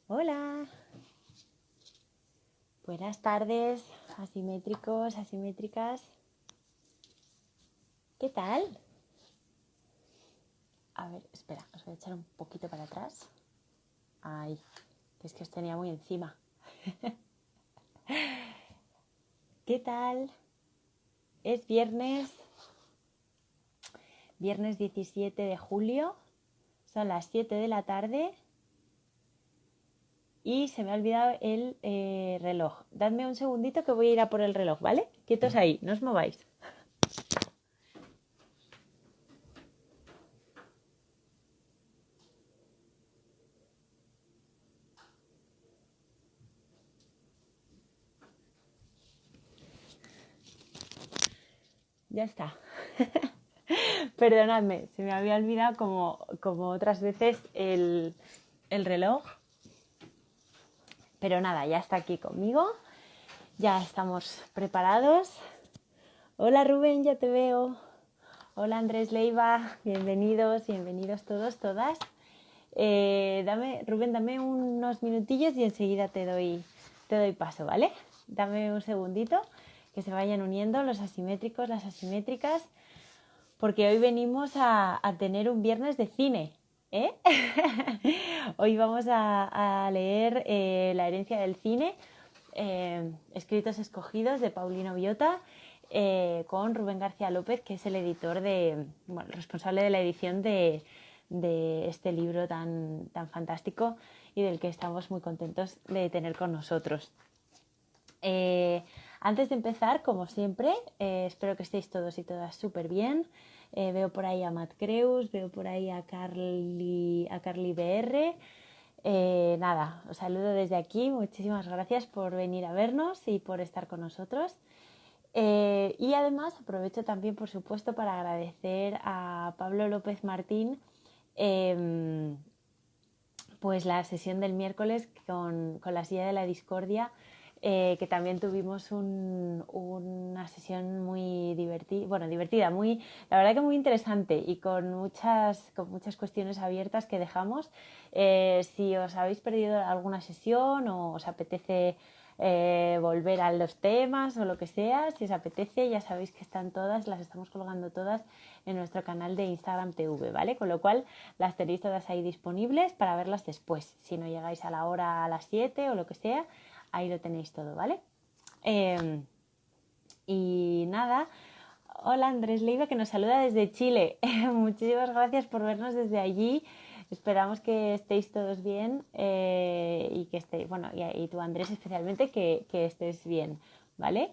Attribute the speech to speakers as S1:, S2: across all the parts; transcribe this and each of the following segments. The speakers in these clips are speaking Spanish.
S1: Hola, buenas tardes, asimétricos, asimétricas. ¿Qué tal? A ver, espera, os voy a echar un poquito para atrás. Ay, que es que os tenía muy encima. ¿Qué tal? Es viernes 17 de julio, son las 7 de la tarde y se me ha olvidado el reloj. Dadme un segundito que voy a ir a por el reloj, ¿vale? Quietos ahí, no os mováis. Ya está. Perdonadme, se me había olvidado como otras veces el reloj. Pero nada, ya está aquí conmigo. Ya estamos preparados. Hola Rubén, ya te veo. Hola Andrés Leiva, bienvenidos todos, todas. Rubén, dame unos minutillos y enseguida te doy paso, ¿vale? Dame un segundito que se vayan uniendo los asimétricos, las asimétricas, porque hoy venimos a tener un viernes de cine, ¿eh? Hoy vamos a leer La herencia del cine, escritos escogidos de Paulino Biota, con Rubén García López, que es el editor el responsable de la edición de este libro tan fantástico y del que estamos muy contentos de tener con nosotros. Antes de empezar, como siempre, espero que estéis todos y todas súper bien. Veo por ahí a Matt Creus, veo por ahí a Carly BR. Nada, os saludo desde aquí. Muchísimas gracias por venir a vernos y por estar con nosotros. Y además aprovecho también, por supuesto, para agradecer a Pablo López Martín pues la sesión del miércoles con la silla de la discordia, que también tuvimos una sesión muy divertida, la verdad que muy interesante y con muchas cuestiones abiertas que dejamos. Si os habéis perdido alguna sesión o os apetece volver a los temas o lo que sea, si os apetece, ya sabéis que están todas, las estamos colgando todas en nuestro canal de Instagram TV, ¿vale? Con lo cual las tenéis todas ahí disponibles para verlas después. Si no llegáis a la hora a las 7 o lo que sea, ahí lo tenéis todo, ¿vale? Y nada, hola Andrés Leiva, que nos saluda desde Chile. Muchísimas gracias por vernos desde allí. Esperamos que estéis todos bien y que estéis, bueno, y tú Andrés especialmente, que estés bien, ¿vale?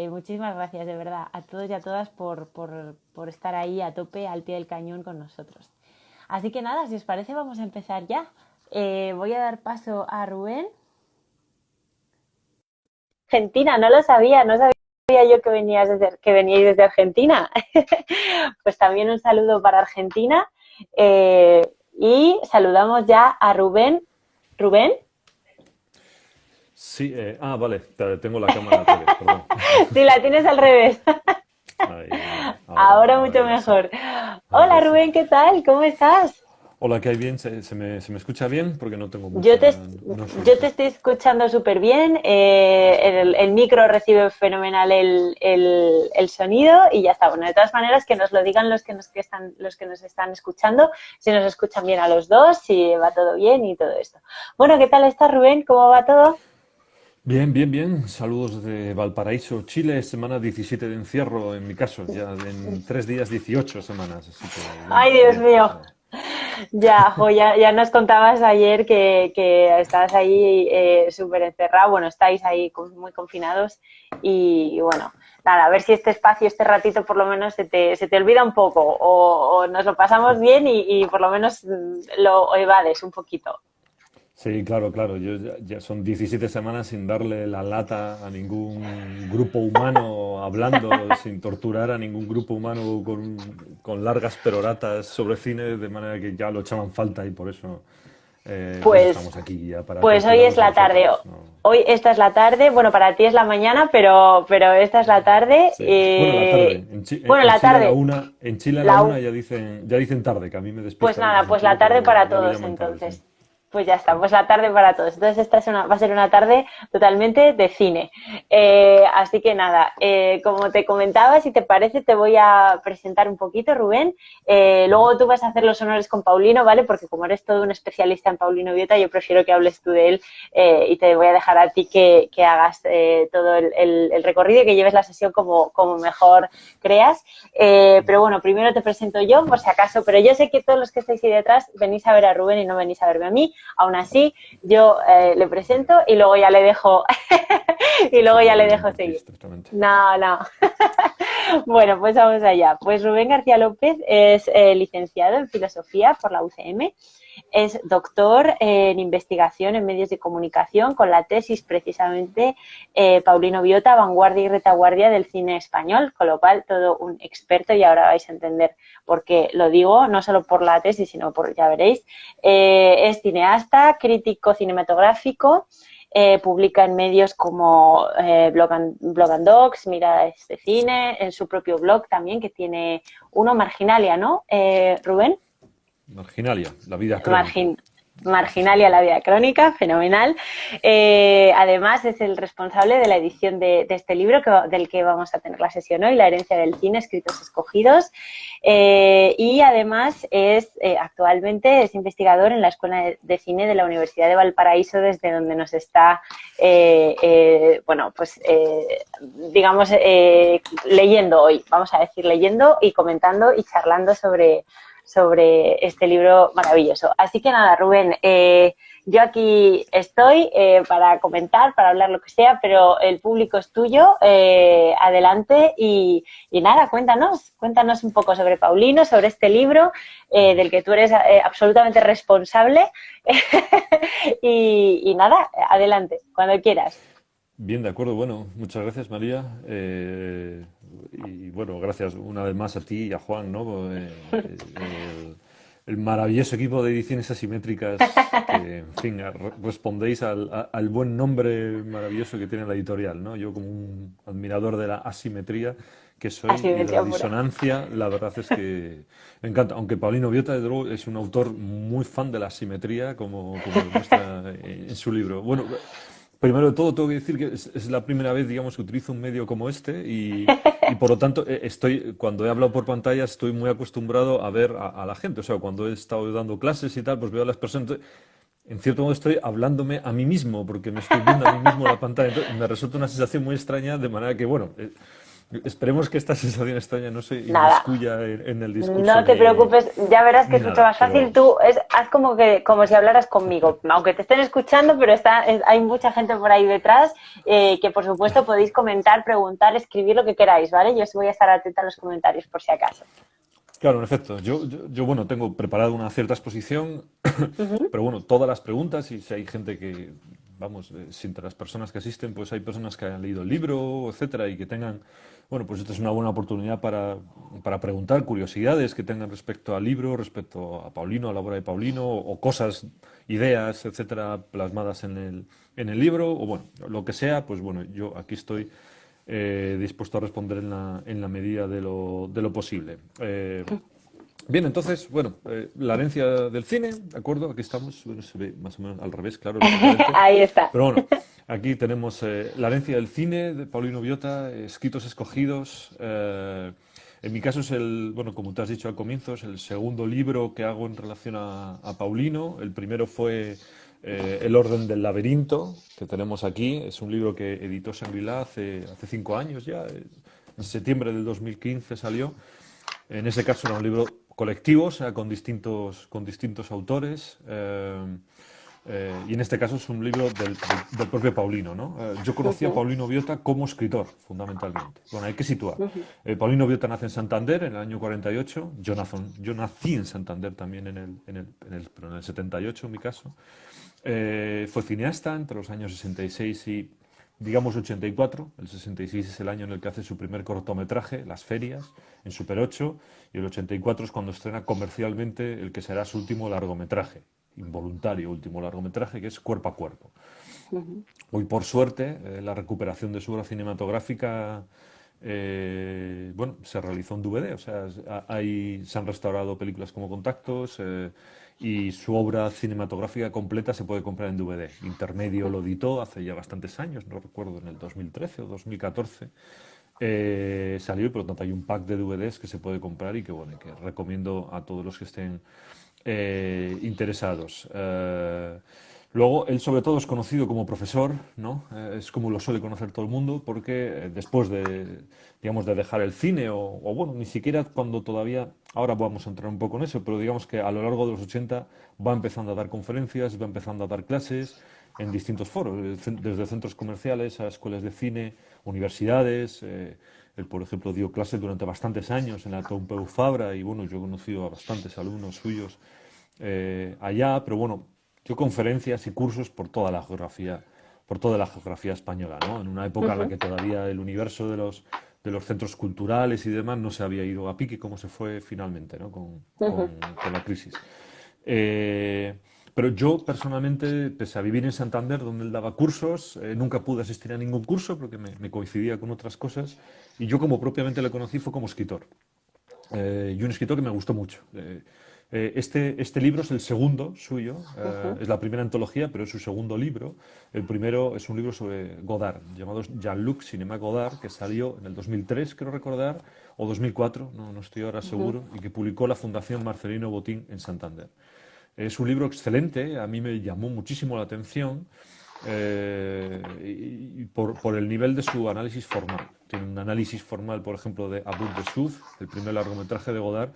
S1: Muchísimas gracias de verdad a todos y a todas por estar ahí a tope, al pie del cañón con nosotros. Así que nada, si os parece vamos a empezar ya. Voy a dar paso a Rubén. Argentina, no sabía yo que veníais desde Argentina. Pues también un saludo para Argentina. Y saludamos ya a Rubén. ¿Rubén?
S2: Sí, vale, tengo la cámara al revés, perdón.
S1: Si la tienes al revés.
S2: Ahí,
S1: Ahora
S2: ahora
S1: mucho
S2: ya sí,
S1: mejor.
S2: ahora
S1: Hola
S2: sí.
S1: Rubén, ¿qué tal? ¿Cómo estás?
S2: Hola, ¿qué hay bien? ¿Se me escucha bien? Porque no tengo
S1: Yo
S2: mucha,
S1: te,
S2: no
S1: yo te
S2: escucho.
S1: estoy escuchando súper bien. El micro recibe fenomenal el sonido y ya está. Bueno, de todas maneras, que nos lo digan los que nos están escuchando, si nos escuchan bien a los dos, si va todo bien y todo esto. Bueno, ¿qué tal estás, Rubén? ¿Cómo va todo?
S2: Bien, bien, bien. Saludos de Valparaíso, Chile, semana 17 de encierro, en mi caso, ya en 3 días 18 semanas, así que
S1: Ay,
S2: bueno,
S1: Dios
S2: bien.
S1: mío. Ya nos contabas ayer que estabas ahí súper encerrado, bueno, estáis ahí muy confinados y bueno, nada, a ver si este espacio, este ratito por lo menos se te olvida un poco o nos lo pasamos bien y por lo menos lo evades un poquito.
S2: Sí, claro, claro. Yo ya son 17 semanas sin darle la lata a ningún grupo humano hablando, sin torturar a ningún grupo humano con largas peroratas sobre cine, de manera que ya lo echaban falta y por eso
S1: Pues,
S2: estamos aquí ya para
S1: pues hoy es
S2: torturaros a
S1: la tarde.
S2: vosotros, ¿no?
S1: Hoy esta es la tarde, bueno, para ti es la mañana, pero esta es la tarde.
S2: Sí. Bueno, la tarde. En,
S1: Bueno,
S2: en
S1: la
S2: Chile a la
S1: tarde.
S2: una, en Chile a la
S1: La,
S2: una ya dicen tarde, que a mí me
S1: Pues
S2: despista a
S1: nada,
S2: veces en
S1: pues la
S2: Chile,
S1: tarde
S2: pero
S1: para
S2: ya lo
S1: todos
S2: llaman tarde, sí.
S1: entonces. pues ya está, pues la tarde para todos. Entonces esta va a ser una tarde totalmente de cine. Así que nada, como te comentaba, si te parece, te voy a presentar un poquito, Rubén.
S2: Vale.
S1: Luego tú vas a hacer los honores con Paulino, ¿vale? Porque como eres todo un especialista en Paulino Viota, yo prefiero que hables tú de él y te voy a dejar a ti que hagas todo el recorrido y que lleves la sesión como mejor creas. Pero bueno, primero te presento yo, por si acaso, pero yo sé que todos los que estáis ahí detrás venís a ver a Rubén y no venís a verme a mí. Aún así, yo le presento y luego ya le dejo y luego
S2: Sí,
S1: ya
S2: no
S1: le
S2: te
S1: dejo seguir.
S2: compartís directamente.
S1: No, no. Bueno, pues vamos allá. Pues Rubén García López es licenciado en Filosofía por la UCM. Es doctor en investigación en medios de comunicación con la tesis precisamente Paulino Viota, vanguardia y retaguardia del cine español, con lo cual todo un experto y ahora vais a entender por qué lo digo, no solo por la tesis, sino por, ya veréis. Es cineasta, crítico cinematográfico, publica en medios como Blog and Docs, Mira este cine, en su propio blog también, que tiene uno, Marginalia, ¿no? Rubén.
S2: Marginalia, la vida crónica.
S1: Margin,
S2: Así se
S1: Marginalia,
S2: llama.
S1: la vida crónica, fenomenal. Además, es el responsable de la edición de este libro del que vamos a tener la sesión hoy, La herencia del cine, escritos escogidos. Y además actualmente es investigador en la Escuela de Cine de la Universidad de Valparaíso, desde donde nos está, digamos, leyendo hoy. Vamos a decir, leyendo y comentando y charlando sobre este libro maravilloso. Así que nada, Rubén, yo aquí estoy para comentar, para hablar lo que sea, pero el público es tuyo, adelante y nada, cuéntanos un poco sobre Paulino, sobre este libro del que tú eres absolutamente responsable y nada, adelante, cuando quieras.
S2: Bien, de acuerdo. Bueno, muchas gracias, María. Y bueno, gracias una vez más a ti y a Juan, ¿no? El maravilloso equipo de ediciones asimétricas que, en fin, respondéis al buen nombre maravilloso que tiene la editorial, ¿no? Yo como un admirador de la asimetría que soy
S1: Así
S2: y de la
S1: decía pura.
S2: disonancia, la verdad es que me encanta. Aunque Paulino Viota, desde luego, es un autor muy fan de la asimetría, como demuestra en su libro. Bueno, primero de todo, tengo que decir que es la primera vez, digamos, que utilizo un medio como este y por lo tanto, cuando he hablado por pantalla, estoy muy acostumbrado a ver a la gente. O sea, cuando he estado dando clases y tal, pues veo a las personas. Entonces, en cierto modo, estoy hablándome a mí mismo, porque me estoy viendo a mí mismo en la pantalla. Entonces, me resulta una sensación muy extraña, de manera que, bueno, esperemos que esta sensación extraña no se
S1: Nada.
S2: inmiscuya en el discurso
S1: No te preocupes, ya verás que
S2: ni
S1: es mucho
S2: nada,
S1: más fácil.
S2: pero.
S1: Tú haz como si hablaras conmigo, aunque te estén escuchando, pero hay mucha gente por ahí detrás que por supuesto podéis comentar, preguntar, escribir lo que queráis, ¿vale? Yo os voy a estar atenta a los comentarios por si acaso.
S2: Claro, en efecto. Yo, bueno, tengo preparado una cierta exposición,
S1: Ujú.
S2: pero bueno, todas las preguntas, y si hay gente que, vamos, si entre las personas que asisten, pues hay personas que hayan leído el libro, etcétera, y que tengan, bueno, pues esta es una buena oportunidad para preguntar curiosidades que tengan respecto al libro, respecto a Paulino, a la obra de Paulino, o cosas, ideas, etcétera, plasmadas en el libro, o bueno, lo que sea, pues bueno, yo aquí estoy dispuesto a responder en la medida de lo posible. Bien, entonces, bueno, la herencia del cine, ¿de acuerdo? Aquí estamos, bueno, se ve más o menos al revés, claro, lógicamente.
S1: Ahí está.
S2: Pero bueno, aquí tenemos la herencia del cine de Paulino Viota, escritos escogidos. En mi caso es bueno, como te has dicho al comienzo, es el segundo libro que hago en relación a Paulino. El primero fue El orden del laberinto, que tenemos aquí. Es un libro que editó Shangri-La hace 5 años ya. En septiembre del 2015 salió. En ese caso era un libro colectivo, o sea, con distintos autores. Y en este caso es un libro del propio Paulino, ¿no? Yo conocí a
S1: Ujú,
S2: Paulino Viota como escritor, fundamentalmente. Bueno, hay que situar.
S1: ujú,
S2: Paulino Viota nace en Santander en el año 48. Yo nací en Santander también pero en el 78 en mi caso. Fue cineasta entre los años 66 y, digamos, 84. El 66 es el año en el que hace su primer cortometraje, Las Ferias, en Super 8, y el 84 es cuando estrena comercialmente el que será su último largometraje, involuntario último largometraje, que es Cuerpo a Cuerpo.
S1: ujú.
S2: Hoy, por suerte, la recuperación de su obra cinematográfica bueno, se realizó en DVD, o sea, se han restaurado películas como Contactos, y su obra cinematográfica completa se puede comprar en DVD. Intermedio lo editó hace ya bastantes años, no recuerdo, en el 2013 o 2014. Salió y por lo tanto hay un pack de DVDs que se puede comprar y que, bueno, que recomiendo a todos los que estén interesados. Luego, él sobre todo es conocido como profesor, ¿no? Es como lo suele conocer todo el mundo, porque después de, digamos, de dejar el cine, o bueno, ni siquiera cuando todavía, ahora vamos a entrar un poco en eso, pero digamos que a lo largo de los 80 va empezando a dar conferencias, va empezando a dar clases en distintos foros, desde centros comerciales a escuelas de cine, universidades. Él, por ejemplo, dio clases durante bastantes años en la Pompeu Fabra y bueno, yo he conocido a bastantes alumnos suyos allá, pero bueno, dio conferencias y cursos por toda la geografía española, ¿no? En una época en la
S1: Ujú,
S2: que todavía el universo de los centros culturales y demás no se había ido a pique como se fue finalmente, ¿no?
S1: ujú,
S2: Con la crisis. Eh, pero yo personalmente, pese a vivir en Santander, donde él daba cursos, nunca pude asistir a ningún curso porque me coincidía con otras cosas. Y yo como propiamente le conocí fue como escritor. Y un escritor que me gustó mucho. Este libro es el segundo suyo,
S1: ujú,
S2: es la primera antología, pero es su segundo libro. El primero es un libro sobre Godard, llamado Jean-Luc Cinema Godard, que salió en el 2003, creo recordar, o 2004, no estoy ahora
S1: ujú,
S2: seguro, y que publicó la Fundación Marcelino Botín en Santander. Es un libro excelente, a mí me llamó muchísimo la atención y por el nivel de su análisis formal. Tiene un análisis formal, por ejemplo, de A Bout de Souffle, el primer largometraje de Godard,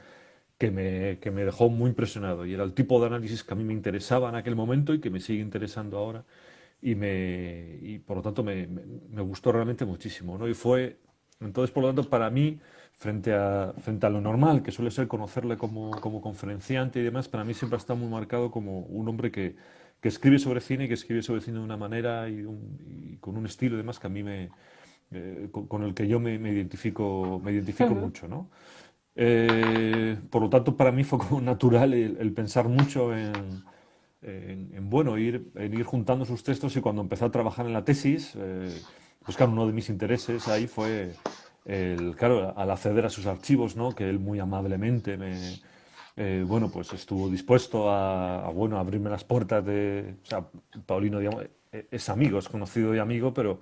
S2: que me dejó muy impresionado. Y era el tipo de análisis que a mí me interesaba en aquel momento y que me sigue interesando ahora. Y por lo tanto me gustó realmente muchísimo, ¿no? Entonces, por lo tanto, para mí, frente a lo normal, que suele ser conocerle como conferenciante y demás, para mí siempre ha estado muy marcado como un hombre que escribe sobre cine y que escribe sobre cine de una manera y con un estilo y demás que a mí con el que yo me identifico
S1: ujú,
S2: mucho, ¿no? Por lo tanto, para mí fue como natural el pensar mucho bueno, en ir juntando sus textos y cuando empecé a trabajar en la tesis, pues claro, uno de mis intereses ahí fue claro, al acceder a sus archivos, ¿no? Que él muy amablemente bueno, pues estuvo dispuesto bueno, a abrirme las puertas o sea, Paulino, digamos, es amigo, es conocido y amigo, pero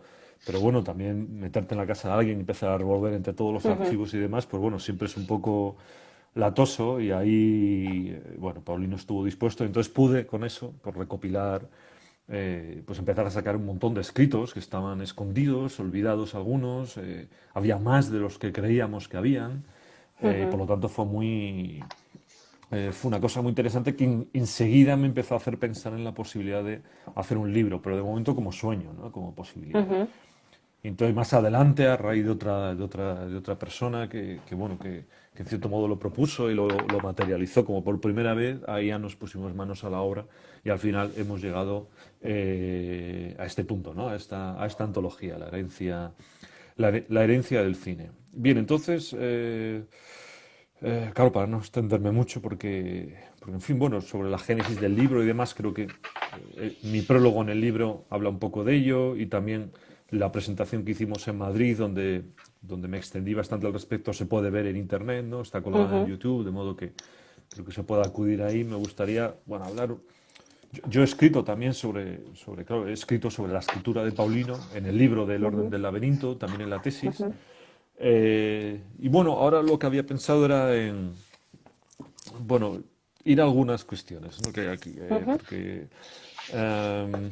S2: bueno, también meterte en la casa de alguien y empezar a revolver entre todos los
S1: ujú,
S2: archivos y demás, pues bueno, siempre es un poco latoso y ahí, bueno, Paulino estuvo dispuesto, entonces pude con eso, por recopilar, pues empezar a sacar un montón de escritos que estaban escondidos, olvidados algunos, había más de los que creíamos que habían, por
S1: ujú,
S2: lo tanto fue una cosa muy interesante que enseguida me empezó a hacer pensar en la posibilidad de hacer un libro, pero de momento como sueño, ¿no? Como posibilidad.
S1: ujú,
S2: Y entonces más adelante, a raíz de otra persona bueno, que en cierto modo lo propuso y lo materializó como por primera vez, ahí ya nos pusimos manos a la obra y al final hemos llegado a este punto, ¿no? A esta antología, la herencia del cine. Bien, entonces, claro, para no extenderme mucho, porque, en fin, bueno, sobre la génesis del libro y demás, creo que mi prólogo en el libro habla un poco de ello y también la presentación que hicimos en Madrid, donde me extendí bastante al respecto, se puede ver en internet, ¿no? Está colgada en
S1: ujú,
S2: YouTube, de modo que creo que se pueda acudir ahí. Me gustaría, bueno, hablar. Yo he escrito también claro, he escrito sobre la escritura de Paulino en el libro del Orden
S1: ujú,
S2: del Laberinto, también en la tesis.
S1: ujú,
S2: Y bueno, ahora lo que había pensado era bueno, ir a algunas cuestiones, ¿no? que hay aquí,
S1: ujú,
S2: porque em,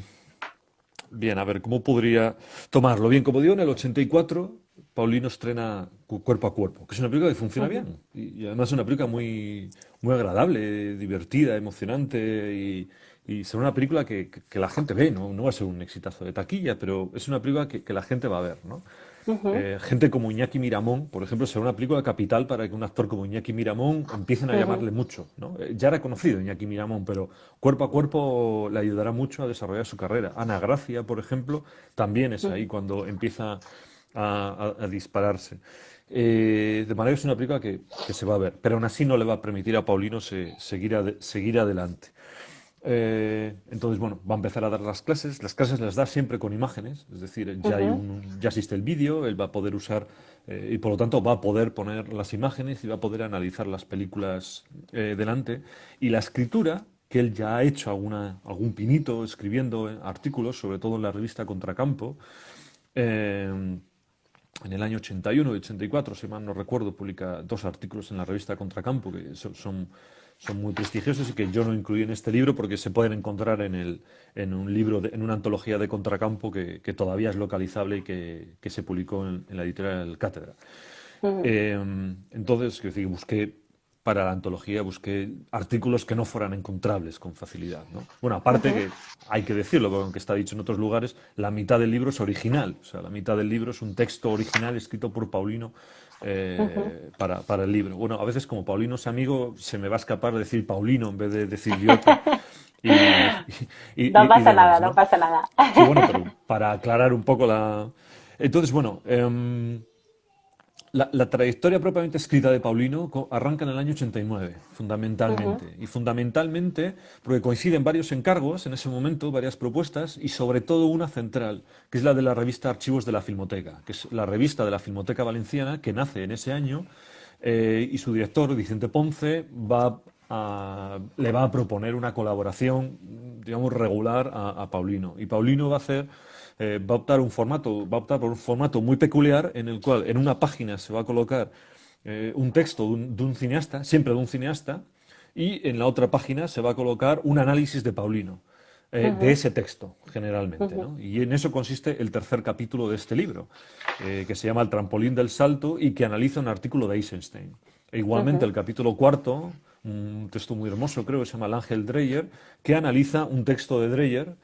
S2: bien, a ver, ¿cómo podría tomarlo? Bien, como digo, en el 84, Paulino estrena Cuerpo a Cuerpo, que es una película que funciona
S1: ujú,
S2: bien. Y además es una película muy agradable, divertida, emocionante. Y será una película que la gente ve, ¿no? No va a ser un exitazo de taquilla, pero es una película que la gente va a ver, ¿no?
S1: ujú,
S2: Gente como Iñaki Miramón, por ejemplo, será una película capital para que un actor como Iñaki Miramón empiecen a
S1: ujú,
S2: llamarle mucho, ¿no? Ya era conocido Iñaki Miramón, pero Cuerpo a Cuerpo le ayudará mucho a desarrollar su carrera. Ana Gracia, por ejemplo, también es ahí
S1: ujú,
S2: cuando empieza a dispararse. De manera que es una película que se va a ver, pero aún así no le va a permitir a Paulino seguir adelante. Entonces, bueno, va a empezar a dar las clases. Las clases las da siempre con imágenes, es decir, ya, hay
S1: Ujú,
S2: ya existe el vídeo, él va a poder usar y por lo tanto va a poder poner las imágenes y va a poder analizar las películas delante. Y la escritura, que él ya ha hecho algún pinito escribiendo artículos, sobre todo en la revista Contracampo, eh, en el año 81 y 84, si mal no recuerdo, publica dos artículos en la revista Contracampo que son muy prestigiosos y que yo no incluí en este libro porque se pueden encontrar en un libro, en una antología de Contracampo que todavía es localizable y que se publicó en la editorial Cátedra.
S1: ujú,
S2: Entonces, quiero decir, para la antología busqué artículos que no fueran encontrables con facilidad, ¿no? Bueno, aparte
S1: ujú,
S2: que hay que decirlo, porque aunque está dicho en otros lugares, la mitad del libro es original, o sea, la mitad del libro es un texto original escrito por Paulino
S1: ujú.
S2: para el libro. Bueno, a veces como Paulino es amigo, se me va a escapar decir Paulino en vez de decir Biota y,
S1: No
S2: y
S1: pasa nada,
S2: demás,
S1: no
S2: ¿no?
S1: pasa nada.
S2: Sí, bueno, pero para aclarar un poco la... Entonces, bueno, la trayectoria propiamente escrita de Paulino arranca en el año 89,
S1: Ujú,
S2: fundamentalmente. Y fundamentalmente porque coinciden varios encargos en ese momento, varias propuestas, y sobre todo una central, que es la de la revista Archivos de la Filmoteca, que es la revista de la Filmoteca Valenciana que nace en ese año, y su director, Vicente Ponce, le va a proponer una colaboración, digamos, regular a Paulino. Y Paulino va a optar por un formato muy peculiar en el cual en una página se va a colocar un texto de un cineasta, siempre de un cineasta, y en la otra página se va a colocar un análisis de Paulino, de
S1: ujú,
S2: ese texto, generalmente,
S1: ujú,
S2: ¿no? Y en eso consiste el tercer capítulo de este libro, que se llama El trampolín del salto y que analiza un artículo de Eisenstein. E igualmente
S1: ujú.
S2: el capítulo cuarto, un texto muy hermoso, creo que se llama El ángel Dreyer, que analiza un texto de Dreyer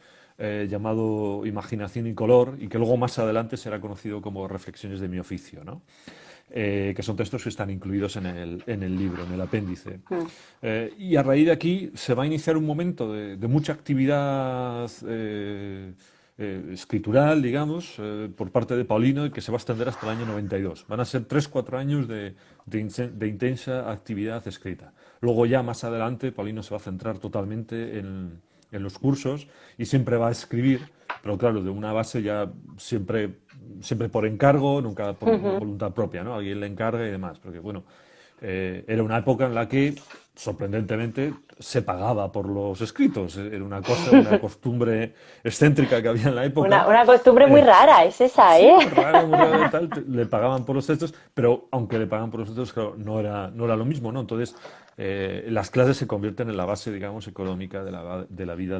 S2: llamado Imaginación y Color, y que luego más adelante será conocido como Reflexiones de mi oficio, ¿no? Que son textos que están incluidos en el libro, en el apéndice.
S1: Mm.
S2: Y a raíz de aquí se va a iniciar un momento de mucha actividad escritural, digamos, por parte de Paulino, y que se va a extender hasta el año 92. Van a ser 3 4 años de intensa actividad escrita. Luego ya más adelante Paulino se va a centrar totalmente en los cursos y siempre va a escribir, pero claro, de una base ya siempre por encargo, nunca por
S1: Ujú.
S2: voluntad propia, ¿no? Alguien le encarga y demás, porque bueno, era una época en la que, sorprendentemente, se pagaba por los escritos. Era una costumbre excéntrica que había en la época.
S1: Una costumbre muy
S2: Eh,
S1: rara es esa,
S2: Sí,
S1: ¿eh?
S2: muy raro, tal, le pagaban por los textos, pero aunque le pagaban por los textos, claro, no era lo mismo, ¿no? Entonces, las clases se convierten en la base, digamos, económica de la vida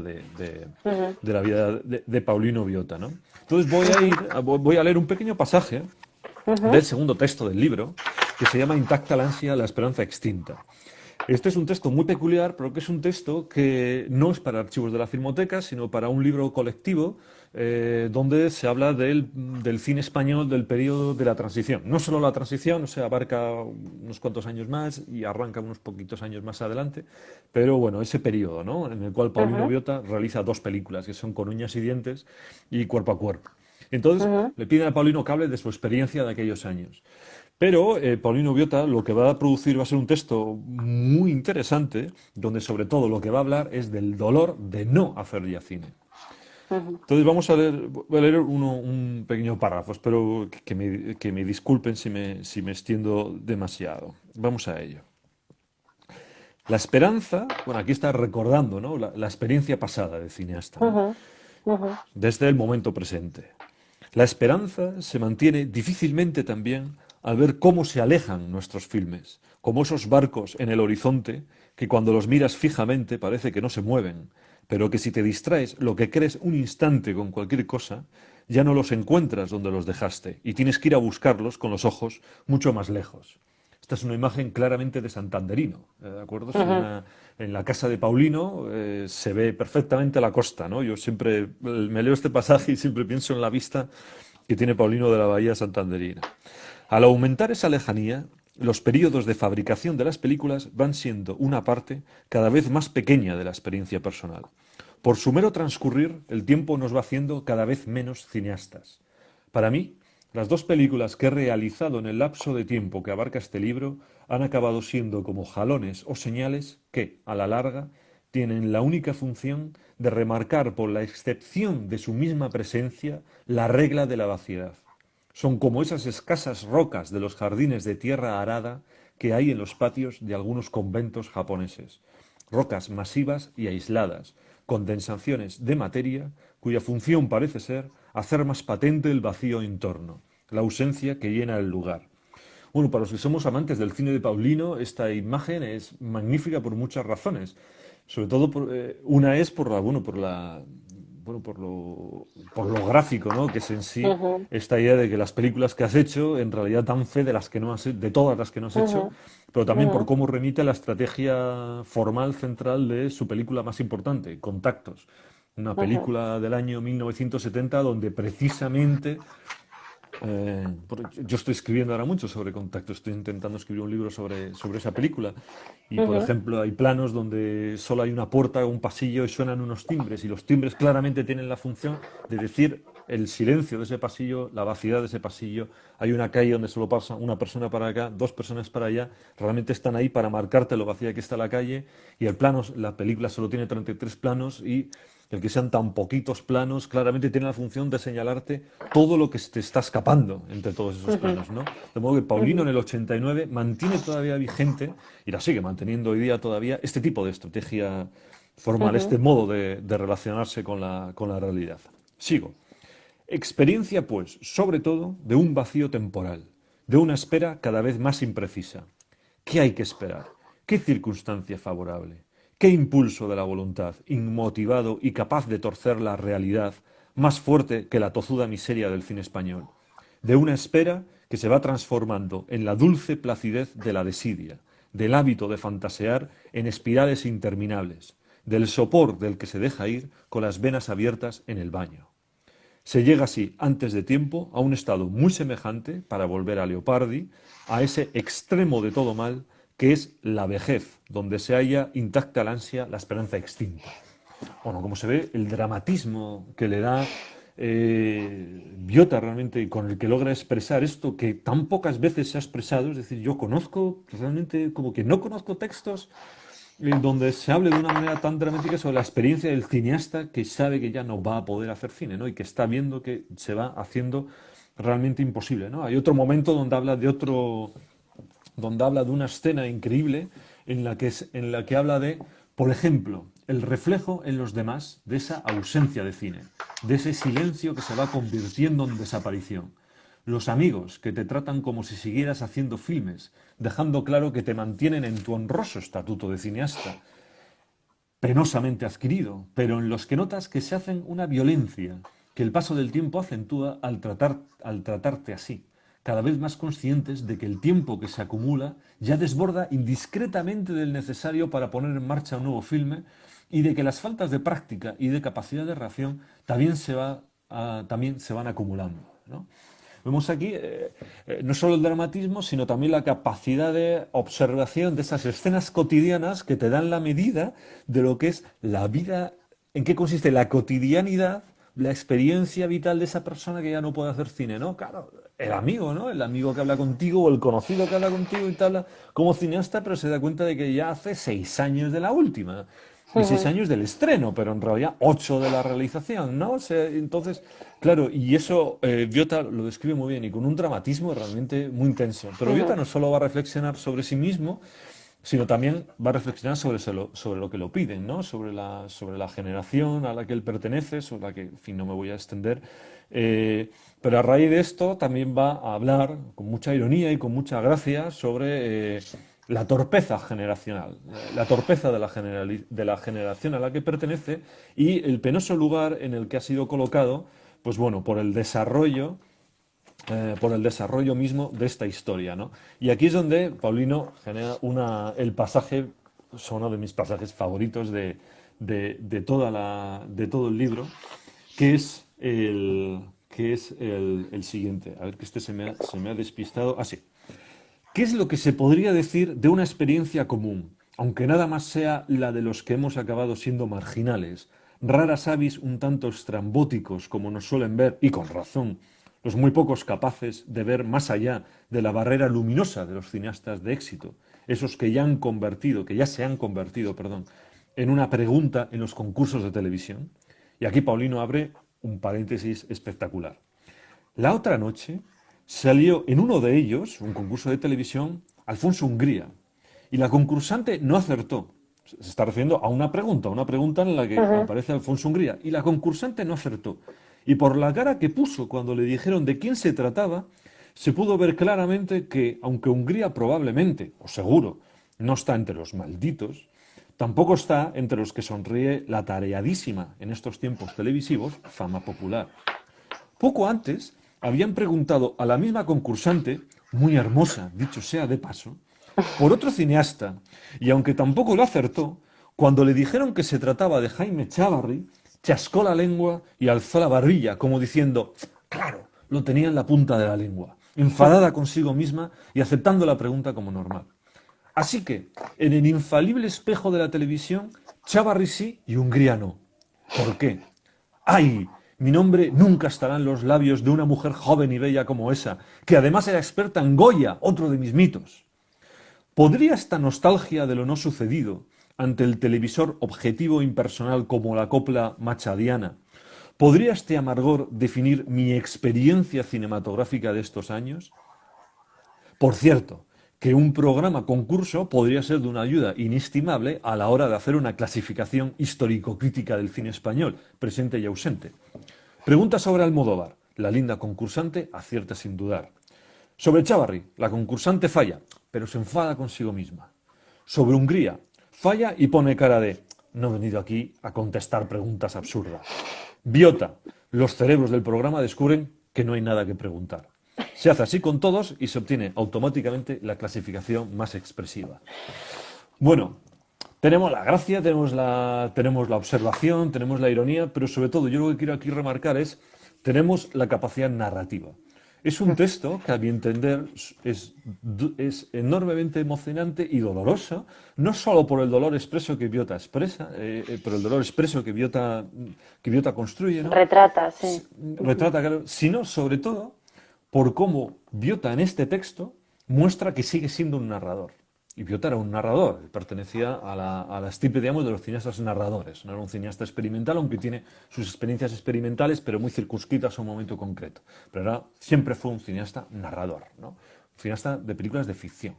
S1: Ujú,
S2: de la vida de Paulino Biota, ¿no? Entonces
S1: ujú,
S2: voy a leer un pequeño pasaje
S1: ujú,
S2: del segundo texto del libro, que se llama Intacta la ansia, la esperanza extinta. Este es un texto muy peculiar, pero que es un texto que no es para archivos de la Filmoteca, sino para un libro colectivo donde se habla del cine español del periodo de la transición. No solo la transición, o sea, abarca unos cuantos años más y arranca unos poquitos años más adelante, pero bueno, ese periodo, ¿no? En el cual Paulino
S1: ujú,
S2: Biota realiza dos películas, que son Con uñas y dientes y Cuerpo a cuerpo. Entonces,
S1: ujú,
S2: le piden a Paulino que hable de su experiencia de aquellos años. Pero Paulino Biota lo que va a producir va a ser un texto muy interesante, donde sobre todo lo que va a hablar es del dolor de no hacer ya cine.
S1: ujú.
S2: Entonces voy a leer un pequeño párrafo, espero que me disculpen si me extiendo demasiado. Vamos a ello. La esperanza, bueno, aquí está recordando, ¿no? La experiencia pasada del cineasta, ¿no?
S1: Ujú, ujú,
S2: Desde el momento presente. La esperanza se mantiene difícilmente también al ver cómo se alejan nuestros filmes, como esos barcos en el horizonte que cuando los miras fijamente parece que no se mueven, pero que si te distraes lo que crees un instante con cualquier cosa, ya no los encuentras donde los dejaste y tienes que ir a buscarlos con los ojos mucho más lejos. Esta es una imagen claramente de santanderino, ¿de acuerdo?
S1: ujú.
S2: En la casa de Paulino se ve perfectamente la costa, ¿no? Yo siempre me leo este pasaje y siempre pienso en la vista que tiene Paulino de la bahía santanderina. Al aumentar esa lejanía, los periodos de fabricación de las películas van siendo una parte cada vez más pequeña de la experiencia personal. Por su mero transcurrir, el tiempo nos va haciendo cada vez menos cineastas. Para mí, las dos películas que he realizado en el lapso de tiempo que abarca este libro han acabado siendo como jalones o señales que, a la larga, tienen la única función de remarcar por la excepción de su misma presencia la regla de la vaciedad. Son como esas escasas rocas de los jardines de tierra arada que hay en los patios de algunos conventos japoneses. Rocas masivas y aisladas, condensaciones de materia cuya función parece ser hacer más patente el vacío en torno, la ausencia que llena el lugar. Bueno, para los que somos amantes del cine de Paulino, esta imagen es magnífica por muchas razones. Sobre todo, una es por lo gráfico, ¿no? Que es en sí
S3: Ujú,
S2: esta idea de que las películas que has hecho en realidad dan fe de las que no has, de todas las que no has hecho,
S3: ujú,
S2: pero también por
S3: ujú,
S2: cómo remite a la estrategia formal central de su película más importante, Contactos. Una
S3: ujú,
S2: película del año 1970 donde precisamente yo estoy escribiendo ahora mucho sobre Contacto, estoy intentando escribir un libro sobre esa película y, por
S3: ujú,
S2: ejemplo, hay planos donde solo hay una puerta o un pasillo y suenan unos timbres y los timbres claramente tienen la función de decir el silencio de ese pasillo, la vaciedad de ese pasillo. Hay una calle donde solo pasa una persona para acá, dos personas para allá, realmente están ahí para marcarte lo vacía que está la calle y la película solo tiene 33 planos y el que sean tan poquitos planos, claramente tiene la función de señalarte todo lo que te está escapando entre todos esos
S3: ujú,
S2: planos, ¿no? De modo que Paulino
S3: ujú,
S2: en el 89 mantiene todavía vigente, y la sigue manteniendo hoy día todavía, este tipo de estrategia formal, este
S3: ujú.
S2: modo de relacionarse con la realidad. Sigo. Experiencia, pues, sobre todo, de un vacío temporal, de una espera cada vez más imprecisa. ¿Qué hay que esperar? ¿Qué circunstancia favorable? ¿Qué impulso de la voluntad, inmotivado y capaz de torcer la realidad, más fuerte que la tozuda miseria del cine español? De una espera que se va transformando en la dulce placidez de la desidia, del hábito de fantasear en espirales interminables, del sopor del que se deja ir con las venas abiertas en el baño. Se llega así, antes de tiempo, a un estado muy semejante, para volver a Leopardi, a ese extremo de todo mal, que es la vejez, donde se halla intacta la ansia, la esperanza extinta. Bueno, como se ve, el dramatismo que le da Biota realmente, con el que logra expresar esto que tan pocas veces se ha expresado, es decir, yo conozco realmente, como que no conozco textos donde se hable de una manera tan dramática sobre la experiencia del cineasta que sabe que ya no va a poder hacer cine, ¿no? Y que está viendo que se va haciendo realmente imposible, ¿no? Hay otro momento donde habla de una escena increíble en la que habla de, por ejemplo, el reflejo en los demás de esa ausencia de cine, de ese silencio que se va convirtiendo en desaparición. Los amigos que te tratan como si siguieras haciendo filmes, dejando claro que te mantienen en tu honroso estatuto de cineasta, penosamente adquirido, pero en los que notas que se hacen una violencia que el paso del tiempo acentúa al tratarte así, cada vez más conscientes de que el tiempo que se acumula ya desborda indiscretamente del necesario para poner en marcha un nuevo filme y de que las faltas de práctica y de capacidad de reacción también se van acumulando, ¿no? Vemos aquí no solo el dramatismo, sino también la capacidad de observación de esas escenas cotidianas que te dan la medida de lo que es la vida, en qué consiste la cotidianidad, la experiencia vital de esa persona que ya no puede hacer cine, ¿no? Claro, el amigo, ¿no? El amigo que habla contigo o el conocido que habla contigo y te habla como cineasta, pero se da cuenta de que ya hace 6 años de la última. Y 6 años del estreno, pero en realidad 8 de la realización, ¿no? O sea, entonces, claro, y eso Biota lo describe muy bien y con un dramatismo realmente muy intenso. Pero Biota
S3: Ujú,
S2: no solo va a reflexionar sobre sí mismo, sino también va a reflexionar sobre lo que lo piden, ¿no? Sobre la generación a la que él pertenece, sobre la que, en fin, no me voy a extender. Pero a raíz de esto también va a hablar con mucha ironía y con mucha gracia sobre la torpeza generacional, la torpeza de de la generación a la que pertenece y el penoso lugar en el que ha sido colocado, pues bueno, por el desarrollo mismo de esta historia, ¿no? Y aquí es donde Paulino genera el pasaje, es uno de mis pasajes favoritos de todo el libro, que es el siguiente. A ver que se me ha despistado. Ah, sí. ¿Qué es lo que se podría decir de una experiencia común, aunque nada más sea la de los que hemos acabado siendo marginales, raras avis un tanto estrambóticos como nos suelen ver, y con razón, los muy pocos capaces de ver más allá de la barrera luminosa de los cineastas de éxito, esos que ya se han convertido, perdón, en una pregunta en los concursos de televisión. Y aquí Paulino abre un paréntesis espectacular. La otra noche salió en uno de ellos, un concurso de televisión, Alfonso Hungría, y la concursante no acertó. Se está refiriendo a una pregunta en la que aparece Alfonso Hungría, y la concursante no acertó. Y por la cara que puso cuando le dijeron de quién se trataba, se pudo ver claramente que, aunque Hungría probablemente, o seguro, no está entre los malditos, tampoco está entre los que sonríe la tareadísima en estos tiempos televisivos fama popular. Poco antes habían preguntado a la misma concursante, muy hermosa, dicho sea de paso, por otro cineasta, y aunque tampoco lo acertó, cuando le dijeron que se trataba de Jaime Chávarri, chascó la lengua y alzó la barbilla, como diciendo, claro, lo tenía en la punta de la lengua, enfadada consigo misma y aceptando la pregunta como normal. Así que, en el infalible espejo de la televisión, Chávarri sí y Hungría no. ¿Por qué? ¡Ay! Mi nombre nunca estará en los labios de una mujer joven y bella como esa, que además era experta en Goya, otro de mis mitos. ¿Podría esta nostalgia de lo no sucedido, ante el televisor objetivo e impersonal como la copla machadiana, podría este amargor definir mi experiencia cinematográfica de estos años? Por cierto, que un programa concurso podría ser de una ayuda inestimable a la hora de hacer una clasificación histórico-crítica del cine español, presente y ausente. Pregunta sobre Almodóvar. La linda concursante acierta sin dudar. Sobre Chávarri, la concursante falla, pero se enfada consigo misma. Sobre Hungría, falla y pone cara de no he venido aquí a contestar preguntas absurdas. Biota, los cerebros del programa descubren que no hay nada que preguntar. Se hace así con todos y se obtiene automáticamente la clasificación más expresiva. Bueno, tenemos la gracia, tenemos la observación, tenemos la ironía, pero sobre todo yo lo que quiero aquí remarcar es tenemos la capacidad narrativa. Es un texto que, a mi entender, es enormemente emocionante y doloroso, no solo por el dolor expreso que Biota expresa, por el dolor expreso que Biota construye, ¿no?
S1: Retrata, sí.
S2: Retrata, claro, sino sobre todo por cómo Biota en este texto muestra que sigue siendo un narrador. Y Biota era un narrador, pertenecía a la estirpe, digamos, de los cineastas narradores. No era un cineasta experimental, aunque tiene sus experiencias experimentales, pero muy circunscritas a un momento concreto. Pero siempre fue un cineasta narrador, ¿no? Un cineasta de películas de ficción.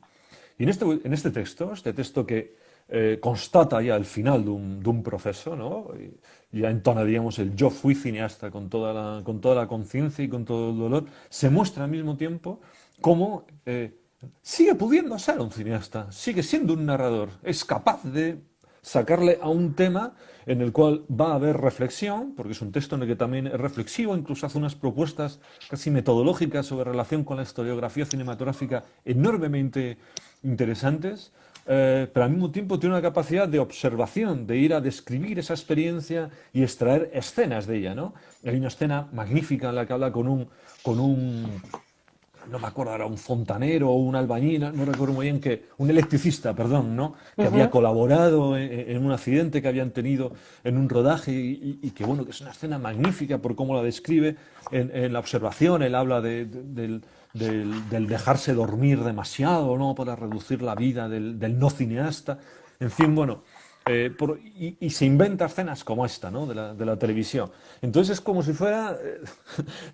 S2: Y en este texto que constata ya el final de un proceso, ¿no? Y ya entona, digamos, el yo fui cineasta con toda la conciencia y con todo el dolor, se muestra al mismo tiempo cómo sigue pudiendo ser un cineasta, sigue siendo un narrador, es capaz de sacarle a un tema en el cual va a haber reflexión, porque es un texto en el que también es reflexivo, incluso hace unas propuestas casi metodológicas sobre relación con la historiografía cinematográfica enormemente interesantes, pero al mismo tiempo tiene una capacidad de observación, de ir a describir esa experiencia y extraer escenas de ella, ¿no? Hay una escena magnífica en la que habla con un no me acuerdo, era un fontanero o un albañil, no recuerdo muy bien, un electricista, perdón, ¿no? Que había colaborado en un accidente que habían tenido en un rodaje y que, bueno, que es una escena magnífica por cómo la describe en la observación. Él habla del dejarse dormir demasiado, ¿no? Para reducir la vida del no cineasta. En fin, bueno, y se inventa escenas como esta, ¿no? de la televisión. Entonces es como si fuera,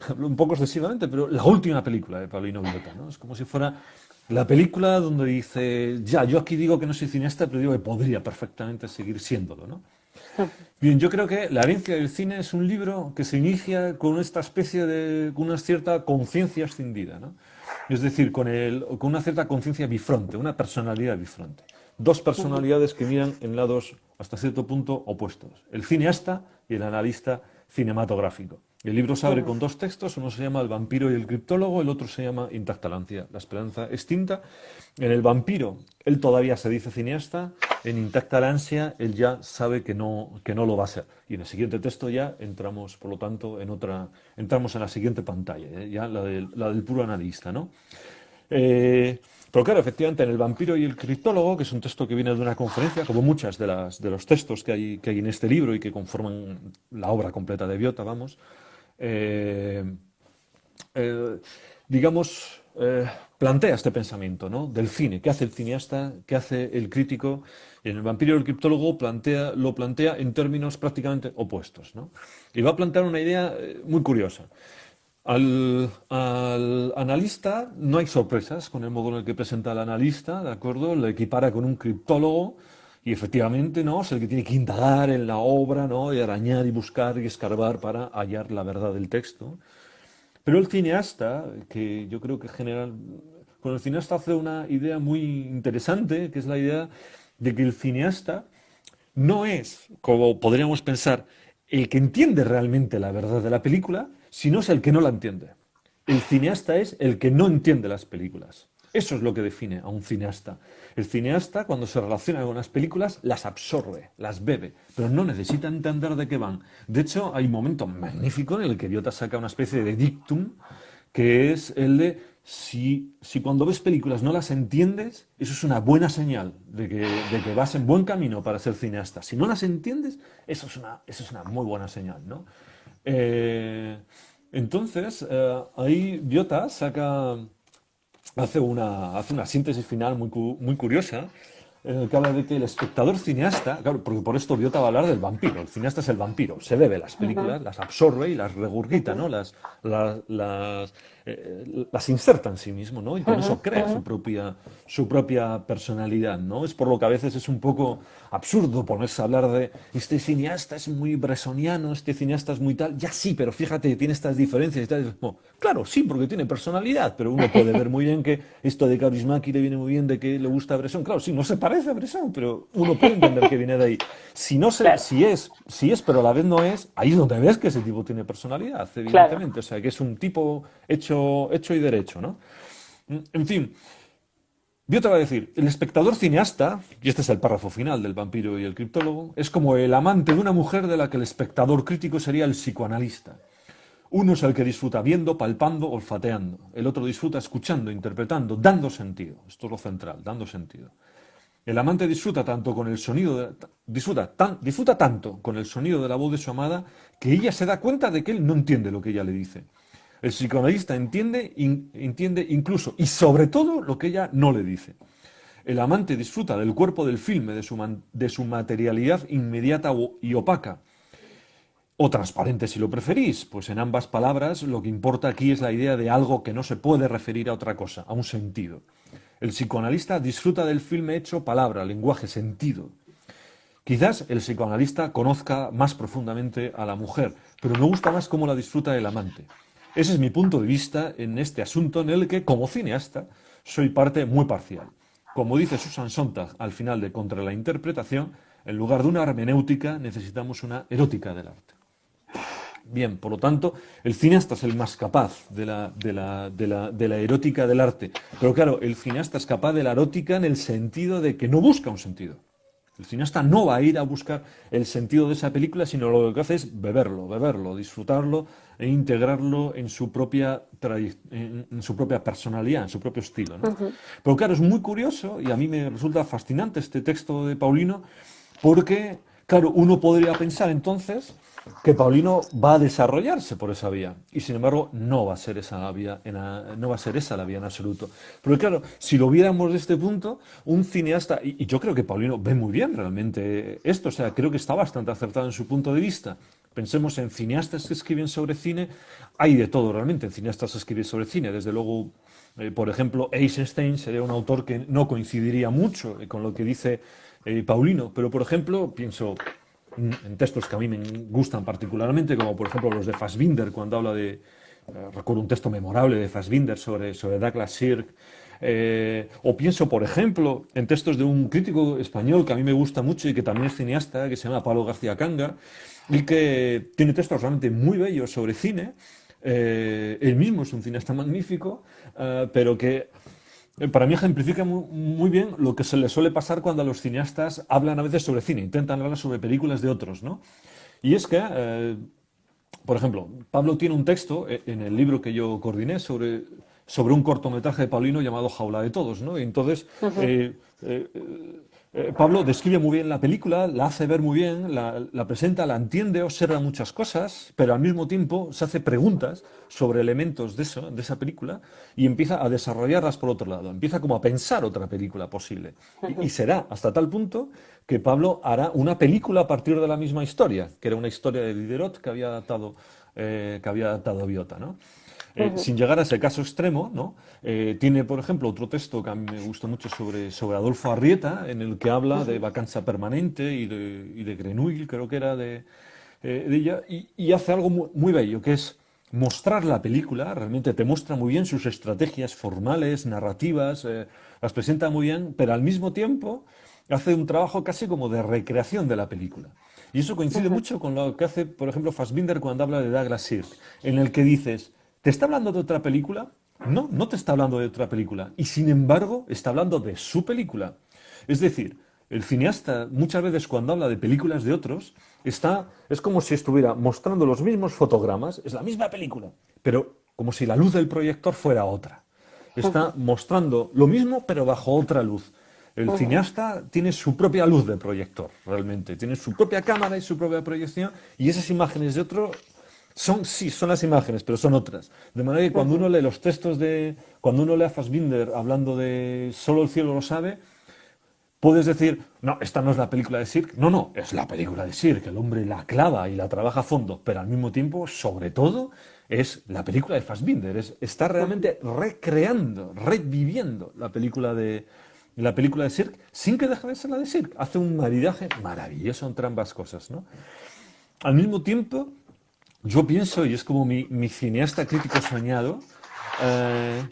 S2: hablo un poco excesivamente, pero la última película de Paulino Biota, ¿no? Es como si fuera la película donde dice, ya, yo aquí digo que no soy cineasta, pero digo que podría perfectamente seguir siéndolo, ¿no? Bien, yo creo que La herencia del cine es un libro que se inicia con esta especie con una cierta conciencia ascendida, ¿no? Es decir, con una cierta conciencia bifronte, una personalidad bifronte. Dos personalidades que miran en lados hasta cierto punto opuestos, el cineasta y el analista cinematográfico. El libro se abre con dos textos, uno se llama El vampiro y el criptólogo, el otro se llama Intacta la ansia, la esperanza extinta. En El vampiro, él todavía se dice cineasta, en Intacta la ansia, él ya sabe que no lo va a ser. Y en el siguiente texto ya entramos, por lo tanto, entramos en la siguiente pantalla, ya la del puro analista, ¿no? Pero claro, efectivamente, en El vampiro y el criptólogo, que es un texto que viene de una conferencia, como muchas de los textos que hay en este libro y que conforman la obra completa de Biota, vamos, digamos, plantea este pensamiento, ¿no? Del cine. ¿Qué hace el cineasta? ¿Qué hace el crítico? En El vampiro y el criptólogo lo plantea en términos prácticamente opuestos, ¿no? Y va a plantear una idea muy curiosa. Al analista no hay sorpresas con el modo en el que presenta al analista, ¿de acuerdo? Lo equipara con un criptólogo y efectivamente, ¿no? Es el que tiene que indagar en la obra, ¿no? Y arañar y buscar y escarbar para hallar la verdad del texto. Pero el cineasta, que yo creo que general, con el cineasta hace una idea muy interesante, que es la idea de que el cineasta no es, como podríamos pensar, el que entiende realmente la verdad de la película, sino es el que no la entiende. El cineasta es el que no entiende las películas. Eso es lo que define a un cineasta. El cineasta, cuando se relaciona con las películas, las absorbe, las bebe, pero no necesita entender de qué van. De hecho, hay un momento magnífico en el que Biota saca una especie de dictum, que es el de si cuando ves películas no las entiendes, eso es una buena señal de que vas en buen camino para ser cineasta. Si no las entiendes, eso es una muy buena señal, ¿no? Eh, entonces, ahí Biota hace una síntesis final muy curiosa, que habla de que el espectador cineasta, claro, porque por esto Biota va a hablar del vampiro, el cineasta es el vampiro, se bebe las películas, las absorbe y las regurgita, ¿no? Las inserta en sí mismo, ¿no? Y con eso crea su propia personalidad, ¿no? Es por lo que a veces es un poco absurdo ponerse a hablar de este cineasta es muy bresoniano, este cineasta es muy tal, ya sí, pero fíjate, tiene estas diferencias y tal. Bueno, claro, sí, porque tiene personalidad, pero uno puede ver muy bien que esto de Kaurismäki le viene muy bien, de que le gusta Bresson. Claro, sí, no se parece a Bresson, pero uno puede entender que viene de ahí. Si no sé,
S1: Claro,
S2: si es, pero a la vez no es, ahí es donde ves que ese tipo tiene personalidad,
S1: claro.
S2: evidentemente. O sea, que es un tipo hecho y derecho, ¿no? En fin, yo te voy a decir, el espectador cineasta, y este es el párrafo final del vampiro y el criptólogo, es como el amante de una mujer de la que el espectador crítico sería el psicoanalista. Uno es el que disfruta viendo, palpando, olfateando. El otro disfruta escuchando, interpretando, dando sentido. Esto es lo central, dando sentido. El amante disfruta tanto con el sonido disfruta tanto con el sonido de la voz de su amada que ella se da cuenta de que él no entiende lo que ella le dice. El psicoanalista entiende incluso y sobre todo lo que ella no le dice. El amante disfruta del cuerpo del filme, de su materialidad inmediata y opaca, o transparente si lo preferís, pues en ambas palabras lo que importa aquí es la idea de algo que no se puede referir a otra cosa, a un sentido. El psicoanalista disfruta del filme hecho palabra, lenguaje, sentido. Quizás el psicoanalista conozca más profundamente a la mujer, pero me gusta más cómo la disfruta el amante. Ese es mi punto de vista en este asunto en el que, como cineasta, soy parte muy parcial. Como dice Susan Sontag al final de Contra la Interpretación, en lugar de una hermenéutica necesitamos una erótica del arte. Bien, por lo tanto, el cineasta es el más capaz de la erótica del arte. Pero claro, el cineasta es capaz de la erótica en el sentido de que no busca un sentido. El cineasta no va a ir a buscar el sentido de esa película, sino lo que hace es beberlo, disfrutarlo e integrarlo en su propia personalidad, en su propio estilo, ¿no? Pero claro, es muy curioso y a mí me resulta fascinante este texto de Paulino porque, claro, uno podría pensar entonces que Paulino va a desarrollarse por esa vía y sin embargo no va a ser esa la vía no va a ser esa la vía en absoluto. Pero claro, si lo viéramos de este punto, un cineasta, y yo creo que Paulino ve muy bien realmente esto, o sea, creo que está bastante acertado en su punto de vista. Pensemos en cineastas que escriben sobre cine, hay de todo realmente en cineastas que escriben sobre cine, desde luego, por ejemplo, Eisenstein sería un autor que no coincidiría mucho con lo que dice Paulino, pero por ejemplo, pienso en textos que a mí me gustan particularmente, como por ejemplo los de Fassbinder, cuando habla recuerdo un texto memorable de Fassbinder sobre Douglas Sirk, o pienso, por ejemplo, en textos de un crítico español que a mí me gusta mucho y que también es cineasta, que se llama Pablo García Canga, y que tiene textos realmente muy bellos sobre cine. Él mismo es un cineasta magnífico, pero que para mí ejemplifica muy bien lo que se le suele pasar cuando a los cineastas hablan a veces sobre cine, intentan hablar sobre películas de otros, ¿no? Y es que, por ejemplo, Pablo tiene un texto en el libro que yo coordiné sobre un cortometraje de Paulino llamado Jaula de Todos, ¿no? Y entonces, Pablo describe muy bien la película, la hace ver muy bien, la presenta, la entiende, observa muchas cosas, pero al mismo tiempo se hace preguntas sobre elementos de eso, de esa película, y empieza a desarrollarlas por otro lado. Empieza como a pensar otra película posible. Y será hasta tal punto que Pablo hará una película a partir de la misma historia, que era una historia de Diderot que había adaptado Biota, ¿no? Sin llegar a ese caso extremo, ¿no? Tiene, por ejemplo, otro texto que a mí me gustó mucho sobre Adolfo Arrieta, en el que habla de vacancia permanente y de Grenouille, creo que era de ella, y hace algo muy, muy bello, que es mostrar la película, realmente te muestra muy bien sus estrategias formales, narrativas, las presenta muy bien, pero al mismo tiempo hace un trabajo casi como de recreación de la película. Y eso coincide mucho con lo que hace, por ejemplo, Fassbinder cuando habla de Douglas Sirk, en el que dices, ¿te está hablando de otra película? No, no te está hablando de otra película. Y sin embargo, está hablando de su película. Es decir, el cineasta muchas veces cuando habla de películas de otros, es como si estuviera mostrando los mismos fotogramas, es la misma película, pero como si la luz del proyector fuera otra. Está mostrando lo mismo, pero bajo otra luz. El cineasta tiene su propia luz de proyector, realmente. Tiene su propia cámara y su propia proyección, y esas imágenes de otro sí, son las imágenes, pero son otras. De manera que cuando uno lee los textos cuando uno lee a Fassbinder hablando de Solo el cielo lo sabe, puedes decir, no, esta no es la película de Sirk. No, no, es la película de Sirk. El hombre la clava y la trabaja a fondo, pero al mismo tiempo, sobre todo, es la película de Fassbinder. Está realmente recreando, reviviendo la película de Sirk sin que deje de ser la de Sirk. Hace un maridaje maravilloso entre ambas cosas, ¿no? Al mismo tiempo, yo pienso, y es como mi cineasta crítico soñado, eh,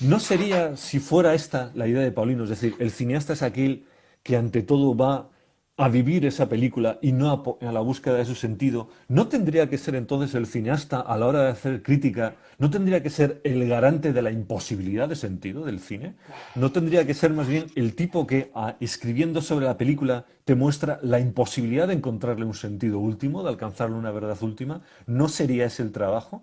S2: no sería, si fuera esta la idea de Paulino, es decir, el cineasta es aquel que ante todo va a vivir esa película y no a la búsqueda de su sentido, ¿no tendría que ser entonces el cineasta a la hora de hacer crítica, no tendría que ser el garante de la imposibilidad de sentido del cine? ¿No tendría que ser más bien el tipo que, escribiendo sobre la película, te muestra la imposibilidad de encontrarle un sentido último, de alcanzarle una verdad última? ¿No sería ese el trabajo?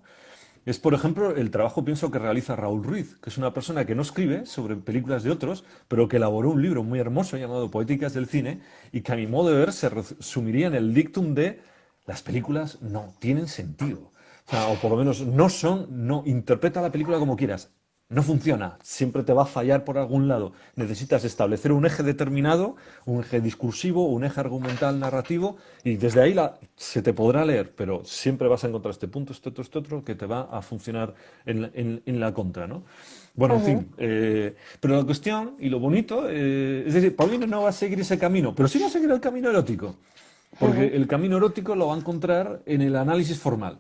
S2: Es, por ejemplo, el trabajo, pienso, que realiza Raúl Ruiz, que es una persona que no escribe sobre películas de otros, pero que elaboró un libro muy hermoso llamado Poéticas del cine, y que a mi modo de ver se resumiría en el dictum de las películas no tienen sentido. O sea, o por lo menos no, interpreta la película como quieras. No funciona, siempre te va a fallar por algún lado. Necesitas establecer un eje determinado, un eje discursivo, un eje argumental, narrativo, y desde ahí se te podrá leer, pero siempre vas a encontrar este punto, este otro, que te va a funcionar en la contra, ¿no? Bueno, en fin, pero la cuestión y lo bonito, es decir, Paulino no va a seguir ese camino, pero sí va a seguir el camino erótico, porque el camino erótico lo va a encontrar en el análisis formal.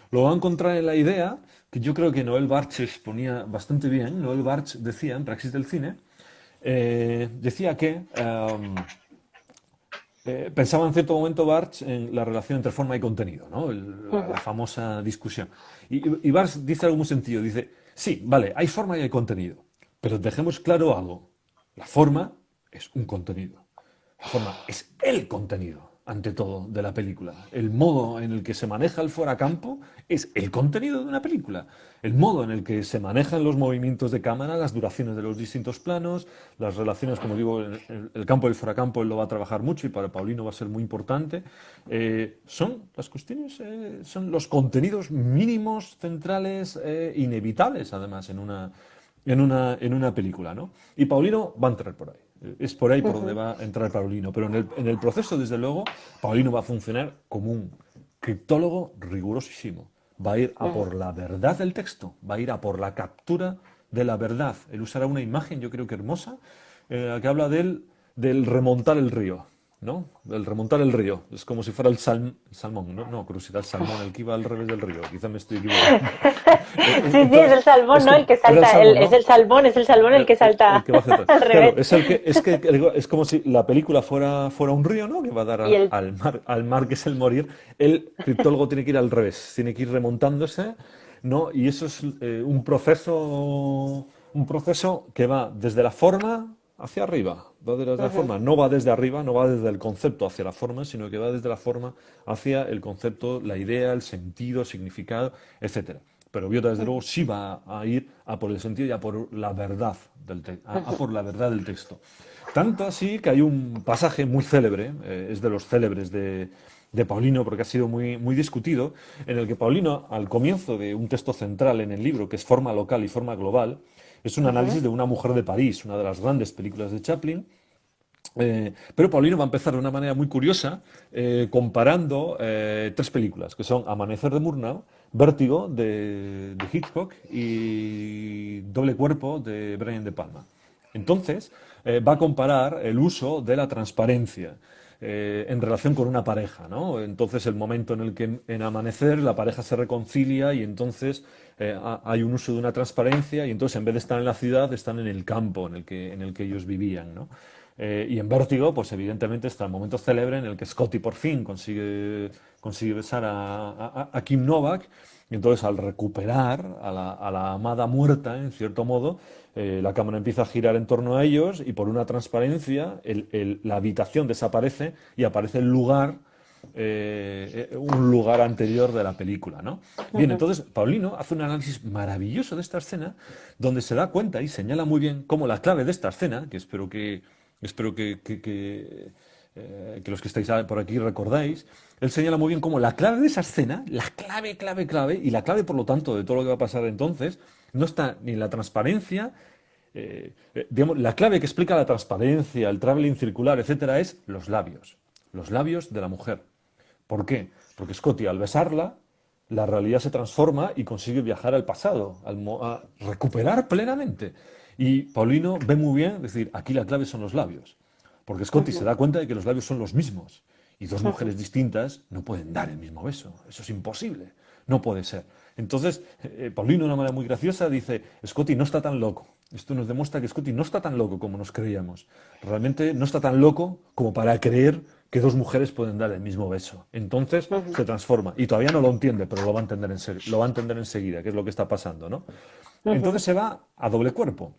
S2: Lo va a encontrar en la idea que yo creo que Noel Bartsch exponía bastante bien. Noel Bartsch decía, en Praxis del Cine, decía que pensaba en cierto momento Bartsch en la relación entre forma y contenido, ¿no? La famosa discusión. Y Bartsch dice algo muy sencillo, dice, sí, vale, hay forma y hay contenido, pero dejemos claro algo. La forma es un contenido. La forma es el contenido, ante todo, de la película. El modo en el que se maneja el fuera campo es el contenido de una película. El modo en el que se manejan los movimientos de cámara, las duraciones de los distintos planos, las relaciones, como digo, el campo del fuera campo él lo va a trabajar mucho y para Paulino va a ser muy importante. Son las cuestiones, son los contenidos mínimos, centrales, inevitables, además, en una película, ¿no? Y Paulino va a entrar por ahí. Es por ahí por donde va a entrar Paulino. Pero en el proceso, desde luego, Paulino va a funcionar como un criptólogo rigurosísimo. Va a ir a por la verdad del texto, va a ir a por la captura de la verdad. Él usará una imagen, yo creo que hermosa, que habla del remontar el río, ¿no? Del remontar el río. Es como si fuera el salmón, ¿no? No, creo que será el salmón el que iba al revés del río. Quizá me estoy equivocando.
S1: Sí, sí, es el salmón, ¿no? El que
S2: Era el
S1: salta,
S2: salmón, ¿no?
S1: es el salmón el que
S2: El
S1: salta
S2: que va hacia atrás.
S1: al
S2: Claro,
S1: revés.
S2: es como si la película fuera un río, ¿no? Que va a dar
S1: Y el,
S2: al mar que es el morir. El criptólogo tiene que ir al revés, tiene que ir remontándose, ¿no? Y eso es un proceso que va desde la forma hacia arriba. Va desde la forma, no va desde arriba, no va desde el concepto hacia la forma, sino que va desde la forma hacia el concepto, la idea, el sentido, el significado, etcétera. Pero Biota, desde luego, sí va a ir a por el sentido y a por la verdad a por la verdad del texto. Tanto así que hay un pasaje muy célebre, es de los célebres de Paulino, porque ha sido muy, muy discutido, en el que Paulino, al comienzo de un texto central en el libro, que es Forma local y forma global, es un análisis de Una mujer de París, una de las grandes películas de Chaplin. Pero Paulino va a empezar de una manera muy curiosa, comparando tres películas, que son Amanecer de Murnau, Vértigo de Hitchcock y Doble cuerpo de Brian De Palma. Entonces, va a comparar el uso de la transparencia en relación con una pareja, ¿no? Entonces, el momento en el que en Amanecer la pareja se reconcilia y entonces hay un uso de una transparencia y entonces en vez de estar en la ciudad, están en el campo en el que ellos vivían, ¿no? Y en Vértigo, pues evidentemente está el momento célebre en el que Scotty por fin consigue besar a Kim Novak. Y entonces, al recuperar a la amada muerta, en cierto modo, la cámara empieza a girar en torno a ellos y por una transparencia la habitación desaparece y aparece el lugar, un lugar anterior de la película, ¿no? Bien, entonces Paulino hace un análisis maravilloso de esta escena donde se da cuenta y señala muy bien cómo la clave de esta escena, que espero que los que estáis por aquí recordáis, él señala muy bien cómo la clave de esa escena, la clave, y la clave, por lo tanto, de todo lo que va a pasar entonces, no está ni en la transparencia, digamos, la clave que explica la transparencia, el traveling circular, etcétera, es los labios de la mujer. ¿Por qué? Porque Scotty, al besarla, la realidad se transforma y consigue viajar al pasado, a recuperar plenamente. Y Paulino ve muy bien, es decir, aquí la clave son los labios. Porque Scotty se da cuenta de que los labios son los mismos. Y dos mujeres distintas no pueden dar el mismo beso. Eso es imposible. No puede ser. Entonces, Paulino, de una manera muy graciosa, dice, Scotty no está tan loco. Esto nos demuestra que Scotty no está tan loco como nos creíamos. Realmente no está tan loco como para creer que dos mujeres pueden dar el mismo beso. Entonces se transforma. Y todavía no lo entiende, pero lo va a entender enseguida, qué es lo que está pasando, ¿no? Entonces se va a Doble cuerpo,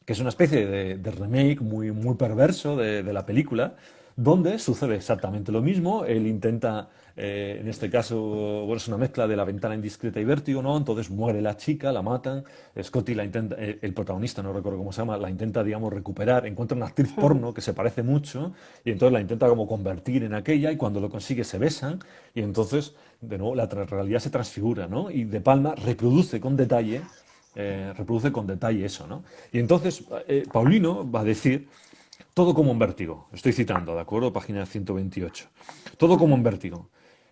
S2: que es una especie de remake muy, muy perverso de la película, donde sucede exactamente lo mismo. Él intenta, en este caso, bueno, es una mezcla de La ventana indiscreta y Vértigo, ¿no? Entonces muere la chica, la matan, Scotty la intenta, el protagonista, no recuerdo cómo se llama, la intenta, digamos, recuperar, encuentra una actriz porno que se parece mucho, y entonces la intenta como convertir en aquella, y cuando lo consigue se besan, y entonces, de nuevo, la realidad se transfigura, ¿no? Y De Palma reproduce con detalle eso, ¿no? Y entonces Paulino va a decir, todo como en Vértigo, estoy citando, ¿de acuerdo? Página 128. Todo como en Vértigo.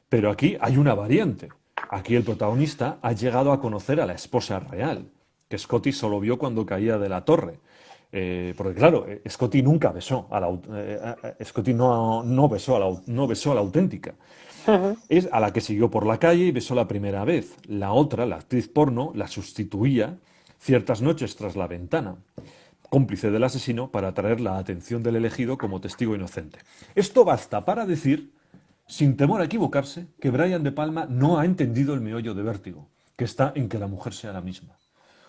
S2: Pero aquí hay una variante. Aquí el protagonista ha llegado a conocer a la esposa real, que Scotty solo vio cuando caía de la torre. Porque claro, Scotty nunca besó Scotty no besó a la auténtica. Es a la que siguió por la calle y besó la primera vez. La otra, la actriz porno, la sustituía ciertas noches tras la ventana, cómplice del asesino, para atraer la atención del elegido como testigo inocente. Esto basta para decir, sin temor a equivocarse, que Brian De Palma no ha entendido el meollo de Vértigo, que está en que la mujer sea la misma.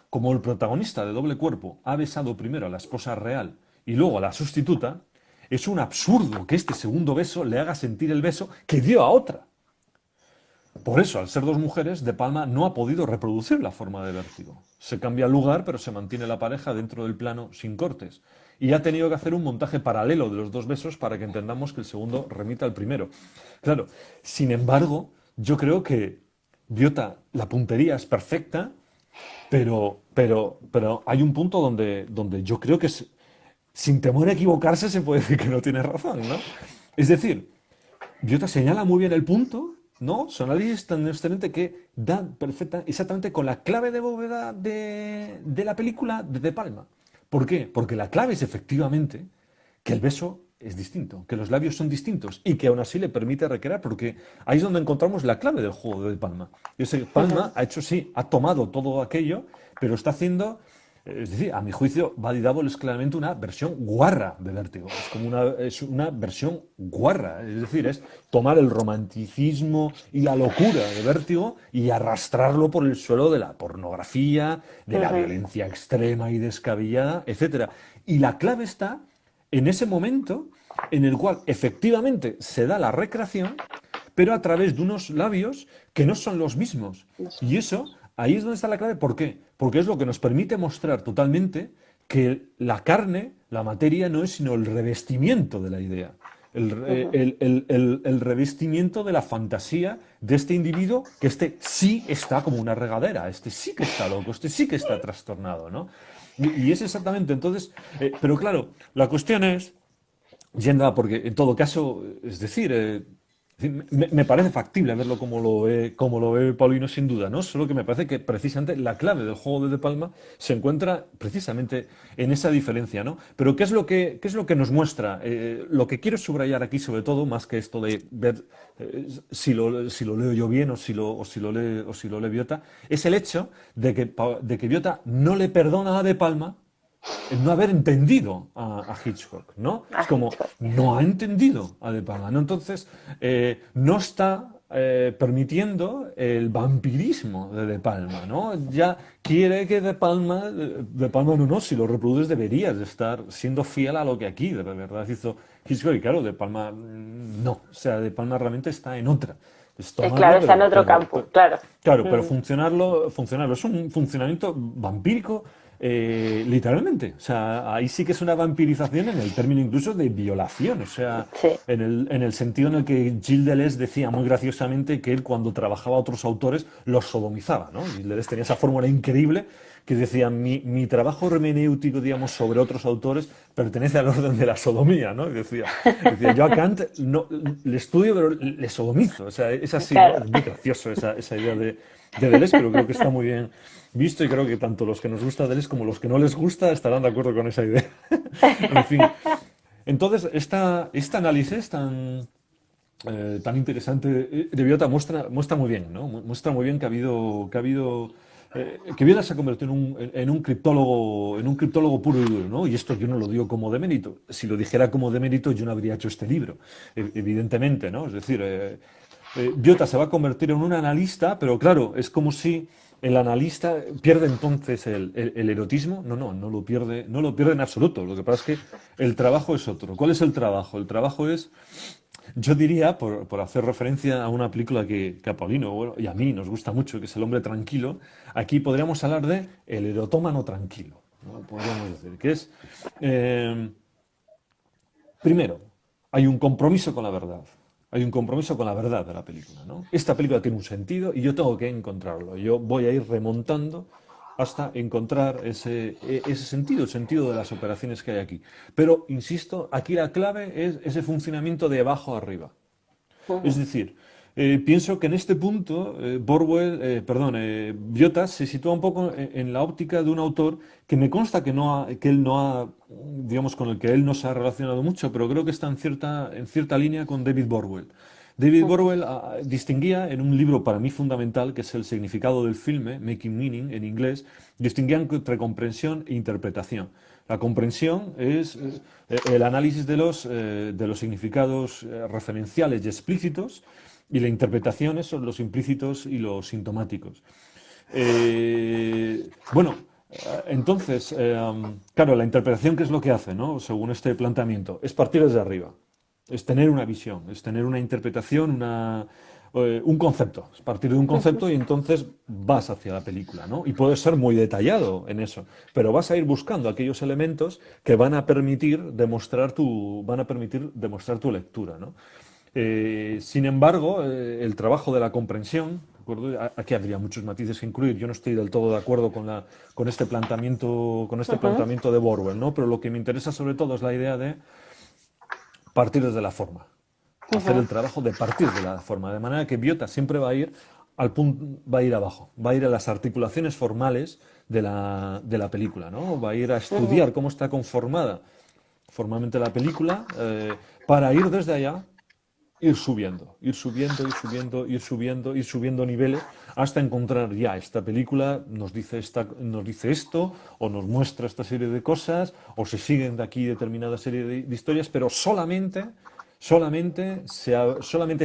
S2: Como el protagonista de Doble cuerpo ha besado primero a la esposa real y luego a la sustituta, es un absurdo que este segundo beso le haga sentir el beso que dio a otra. Por eso, al ser dos mujeres, De Palma no ha podido reproducir la forma de Vértigo. Se cambia el lugar, pero se mantiene la pareja dentro del plano sin cortes. Y ha tenido que hacer un montaje paralelo de los dos besos para que entendamos que el segundo remita al primero. Claro, sin embargo, yo creo que Biota, la puntería es perfecta, pero hay un punto donde yo creo que sin temor a equivocarse se puede decir que no tiene razón, ¿no? Es decir, Biota señala muy bien el punto, ¿no? Su análisis es tan excelente que da exactamente con la clave de bóveda de la película de De Palma. ¿Por qué? Porque la clave es efectivamente que el beso es distinto, que los labios son distintos y que aún así le permite recrear, porque ahí es donde encontramos la clave del juego de Palma. Y ese Palma ha hecho, sí, ha tomado todo aquello, pero está haciendo, es decir, a mi juicio, Buddy Double es claramente una versión guarra de Vértigo. Es una versión guarra, es decir, es tomar el romanticismo y la locura de Vértigo y arrastrarlo por el suelo de la pornografía, de la violencia extrema y descabellada, etcétera. Y la clave está en ese momento en el cual efectivamente se da la recreación, pero a través de unos labios que no son los mismos. Y eso ahí es donde está la clave. ¿Por qué? Porque es lo que nos permite mostrar totalmente que la carne, la materia, no es sino el revestimiento de la idea.
S1: Ujú.
S2: El revestimiento de la fantasía de este individuo, que este sí está como una regadera, este sí que está loco, este sí que está trastornado, ¿no? Y es exactamente, entonces, pero claro, la cuestión es, Yenda, porque en todo caso, es decir, me parece factible verlo como lo ve Paulino sin duda, ¿no? Solo que me parece que precisamente la clave del juego de Palma se encuentra precisamente en esa diferencia, ¿no? Pero qué es lo que nos muestra? Lo que quiero subrayar aquí, sobre todo, más que esto de ver si lo leo yo bien o si lo lee Biota, es el hecho de que Biota no le perdona a De Palma el no haber entendido a Hitchcock, ¿no? Es
S1: A
S2: como,
S1: Hitchcock.
S2: no ha entendido a De Palma, ¿no? Entonces, no está permitiendo el vampirismo de Palma, ¿no? Ya quiere que De Palma no, si lo reproduces deberías de estar siendo fiel a lo que aquí de verdad hizo Hitchcock, y claro, De Palma no, o sea, De Palma realmente está en otra. Es tomarlo,
S1: Claro, está en otro campo, claro.
S2: claro, pero
S1: Mm.
S2: funcionarlo es un funcionamiento vampírico, literalmente. O sea, ahí sí que es una vampirización en el término incluso de violación. O sea,
S1: Sí,
S2: en el sentido en el que Gilles Deleuze decía muy graciosamente que él cuando trabajaba a otros autores los sodomizaba, ¿no? Gilles Deleuze tenía esa fórmula increíble que decía, mi trabajo hermenéutico, digamos, sobre otros autores pertenece al orden de la sodomía, ¿no? Y decía, yo a Kant no, le estudio, pero le sodomizo. O sea, es así, ¿no?
S1: claro.
S2: Es muy gracioso esa idea de Deleuze, pero creo que está muy bien visto y creo que tanto los que nos gusta Deleuze como los que no les gusta estarán de acuerdo con esa idea. En fin, entonces, este análisis tan interesante de Biota muestra muy bien, ¿no? Muestra muy bien que Biota se ha convertido en un criptólogo puro y duro, ¿no? Y esto yo no lo digo como demérito. Si lo dijera como demérito, yo no habría hecho este libro, evidentemente, ¿no? Es decir, Biota se va a convertir en un analista, pero claro, es como si el analista pierde entonces el erotismo. No lo pierde, no lo pierde en absoluto. Lo que pasa es que el trabajo es otro. ¿Cuál es el trabajo? El trabajo es, yo diría, por hacer referencia a una película que a Paulino bueno, y a mí nos gusta mucho, que es El hombre tranquilo, aquí podríamos hablar de el erotómano tranquilo, ¿no? Podríamos decir, que es, eh, primero, hay un compromiso con la verdad. Hay un compromiso con la verdad de la película, ¿no? Esta película tiene un sentido y yo tengo que encontrarlo. Yo voy a ir remontando hasta encontrar ese sentido, el sentido de las operaciones que hay aquí. Pero, insisto, aquí la clave es ese funcionamiento de abajo a arriba. Es
S1: Ujú.
S2: decir, pienso que en este punto Biota se sitúa un poco en la óptica de un autor que me consta que él no ha, digamos, con el que él no se ha relacionado mucho, pero creo que está en cierta línea con David Borwell. David
S1: Ujú.
S2: Borwell distinguía en un libro para mí fundamental, que es El significado del filme, Making Meaning en inglés, distinguía entre comprensión e interpretación. La comprensión es el análisis de los significados referenciales y explícitos, y la interpretación son los implícitos y los sintomáticos. Bueno, entonces, claro, la interpretación, ¿qué es lo que hace, no? Según este planteamiento, es partir desde arriba, es tener una visión, es tener una interpretación, un concepto, es partir de un
S1: Ujú.
S2: concepto y entonces vas hacia la película, ¿no? Y puedes ser muy detallado en eso, pero vas a ir buscando aquellos elementos que van a permitir demostrar tu lectura, ¿no? Sin embargo, el trabajo de la comprensión, ¿de acuerdo? Aquí habría muchos matices que incluir. Yo no estoy del todo de acuerdo con este
S1: Ujú.
S2: planteamiento de Borwell, ¿no? Pero lo que me interesa sobre todo es la idea de partir desde la forma, hacer
S1: Ujú.
S2: el trabajo de partir de la forma, de manera que Biota siempre va a ir al punto, va a ir abajo, va a ir a las articulaciones formales de la película, ¿no? Va a ir a
S1: Ujú.
S2: estudiar cómo está conformada formalmente la película, para ir desde allá ir subiendo, ir subiendo, ir subiendo, ir subiendo, ir subiendo niveles hasta encontrar ya esta película nos dice esto o nos muestra esta serie de cosas o se siguen de aquí determinada serie de historias, pero solamente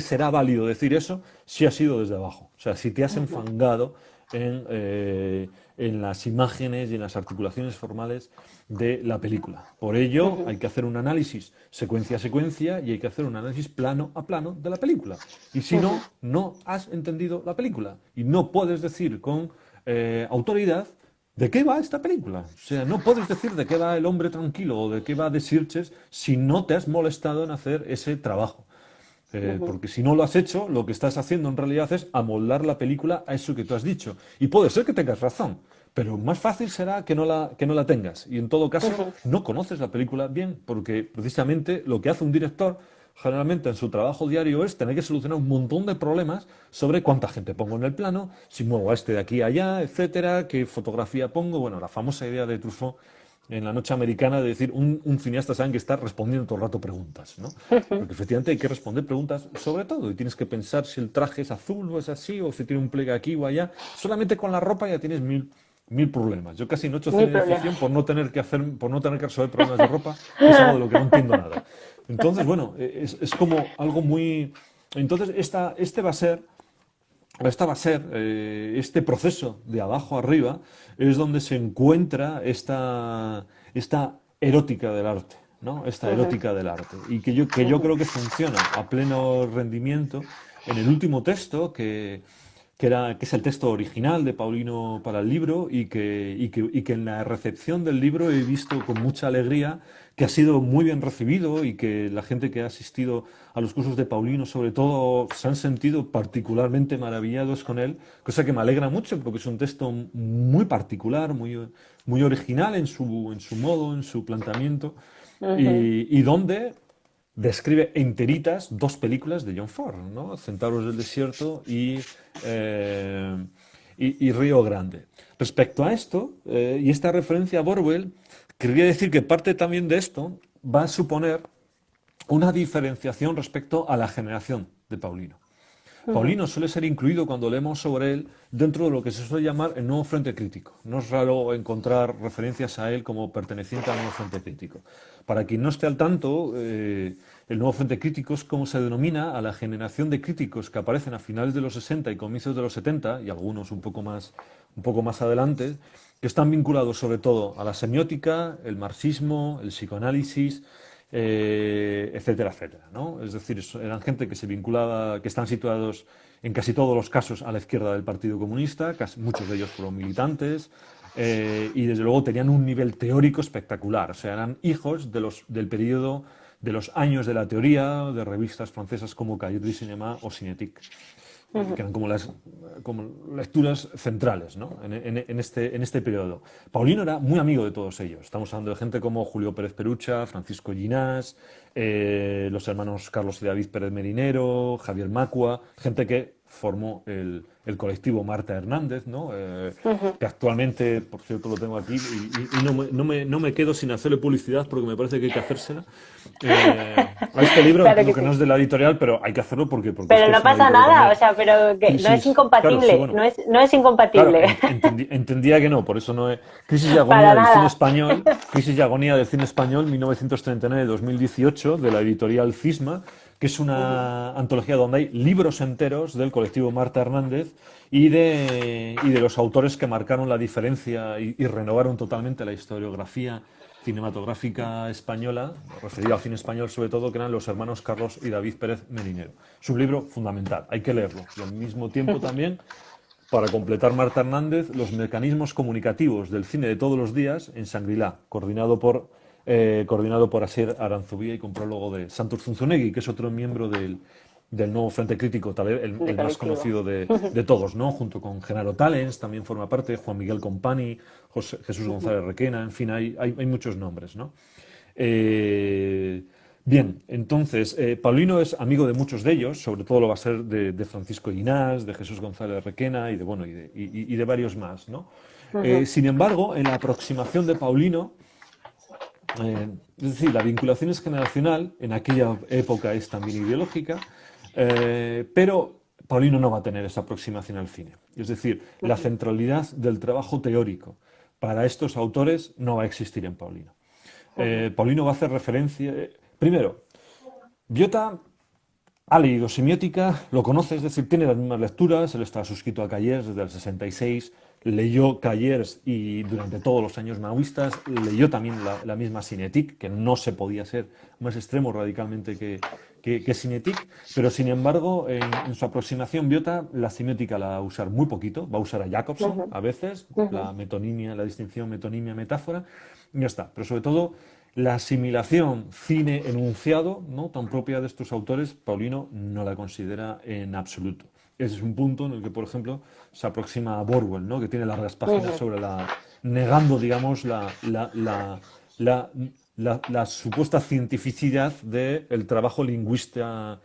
S2: será válido decir eso si ha sido desde abajo. O sea, si te has
S1: Ujú.
S2: enfangado en las imágenes y en las articulaciones formales de la película. Por ello,
S1: Ujú.
S2: hay que hacer un análisis secuencia a secuencia y hay que hacer un análisis plano a plano de la película. Y si
S1: Ujú.
S2: no, no has entendido la película. Y no puedes decir con autoridad, ¿de qué va esta película? O sea, no puedes decir de qué va El hombre tranquilo o de qué va The Searchers si no te has molestado en hacer ese trabajo. Porque si no lo has hecho, lo que estás haciendo en realidad es amoldar la película a eso que tú has dicho. Y puede ser que tengas razón, pero más fácil será que no la tengas. Y en todo caso, no conoces la película bien, porque precisamente lo que hace un director generalmente en su trabajo diario es tener que solucionar un montón de problemas sobre cuánta gente pongo en el plano, si muevo a este de aquí a allá, etcétera, qué fotografía pongo. Bueno, la famosa idea de Truffaut en La noche americana de decir un cineasta sabe que está respondiendo todo el rato preguntas, ¿no? Porque efectivamente hay que responder preguntas sobre todo y tienes que pensar si el traje es azul o es así o si tiene un pliegue aquí o allá. Solamente con la ropa ya tienes mil problemas. Yo casi no he hecho
S1: Mil
S2: cine de
S1: problemas.
S2: ficción por no tener que resolver problemas de ropa, que es algo de lo que no entiendo nada. Entonces, bueno, es como algo muy... Entonces, esta va a ser este proceso de abajo arriba, es donde se encuentra esta erótica del arte, ¿no? Esta erótica del arte. Y que yo creo que funciona a pleno rendimiento en el último texto, que es el texto original de Paulino para el libro y que en la recepción del libro he visto con mucha alegría que ha sido muy bien recibido y que la gente que ha asistido a los cursos de Paulino, sobre todo, se han sentido particularmente maravillados con él, cosa que me alegra mucho porque es un texto muy particular, muy original en su modo, en su planteamiento, y donde describe enteritas dos películas de John Ford, ¿no? Centauros del Desierto eh, y Río Grande. Respecto a esto, y esta referencia a Borwell, querría decir que parte también de esto va a suponer una diferenciación respecto a la generación de Paulino. Paulino suele ser incluido cuando leemos sobre él dentro de lo que se suele llamar el nuevo frente crítico. No es raro encontrar referencias a él como perteneciente al nuevo frente crítico. Para quien no esté al tanto, el nuevo frente crítico es como se denomina a la generación de críticos que aparecen a finales de los 60 y comienzos de los 70, y algunos un poco más adelante, que están vinculados sobre todo a la semiótica, el marxismo, el psicoanálisis, etcétera, etcétera, ¿no? Es decir, eran gente que se vinculaba, que están situados en casi todos los casos a la izquierda del Partido Comunista, muchos de ellos fueron militantes, y desde luego tenían un nivel teórico espectacular, o sea, eran hijos del periodo de los años de la teoría, de revistas francesas como Cahiers du Cinéma o Cinétique, que eran como lecturas centrales, ¿no? en este periodo. Paulino era muy amigo de todos ellos. Estamos hablando de gente como Julio Pérez Perucha, Francisco Ginás, los hermanos Carlos y David Pérez Merinero, Javier Macua, gente que formó el colectivo Marta Hernández, ¿no? Que actualmente, por cierto, lo tengo aquí y no me quedo sin hacerle publicidad porque me parece que hay que hacérsela. A este libro,
S1: Claro
S2: entiendo
S1: que
S2: que no
S1: sí.
S2: es de la editorial, pero hay que hacerlo porque es
S1: Pero
S2: que
S1: no
S2: es una
S1: pasa
S2: editorial
S1: nada, o
S2: también.
S1: sea, pero que no es
S2: Crisis, claro, sí,
S1: incompatible,
S2: bueno.
S1: no es
S2: Claro,
S1: incompatible.
S2: entendía que no, por eso no es. Crisis y
S1: Para
S2: agonía del cine
S1: nada.
S2: español, Crisis y agonía del cine español 1939-2018 de la editorial Cisma, que es una antología donde hay libros enteros del colectivo Marta Hernández y de los autores que marcaron la diferencia y renovaron totalmente la historiografía cinematográfica española, referido al cine español sobre todo, que eran los hermanos Carlos y David Pérez Merinero. Es un libro fundamental, hay que leerlo. Y al mismo tiempo también, para completar Marta Hernández, los mecanismos comunicativos del cine de todos los días en Shangri-La, coordinado por Asier Aranzubía y con prólogo de Santos Zunzunegui, que es otro miembro del nuevo Frente Crítico, tal vez
S1: De
S2: el más
S1: colectivo.
S2: conocido de todos, ¿no? Junto con Genaro Talens, también forma parte, Juan Miguel Compani, Jesús González Requena, en fin, hay muchos nombres, ¿no? Eh, Bien, entonces, Paulino es amigo de muchos de ellos, sobre todo lo va a ser de Francisco Ginás, de Jesús González Requena y de varios más, ¿no? Sin embargo, en la aproximación de Paulino, es decir, la vinculación es generacional, en aquella época es también ideológica, pero Paulino no va a tener esa aproximación al cine. Es decir, la centralidad del trabajo teórico para estos autores no va a existir en Paulino. Paulino va a hacer referencia. Primero, Biota ha leído semiótica, lo conoce, es decir, tiene las mismas lecturas, él está suscrito a Cahiers desde el 66, leyó Cahiers y durante todos los años maoístas, leyó también la misma Cinétique, que no se podía ser más extremo radicalmente que Cinetic, pero sin embargo, en su aproximación biota, la semiótica la va a usar muy poquito, va a usar a Jacobson a veces, la metonimia, la distinción metonimia-metáfora, y ya está. Pero sobre todo, la asimilación cine-enunciado, ¿no?, tan propia de estos autores, Paulino no la considera en absoluto. Ese es un punto en el que, por ejemplo, se aproxima a Borwell, ¿no?, que tiene largas páginas sobre negando, digamos, la supuesta cientificidad del trabajo lingüístico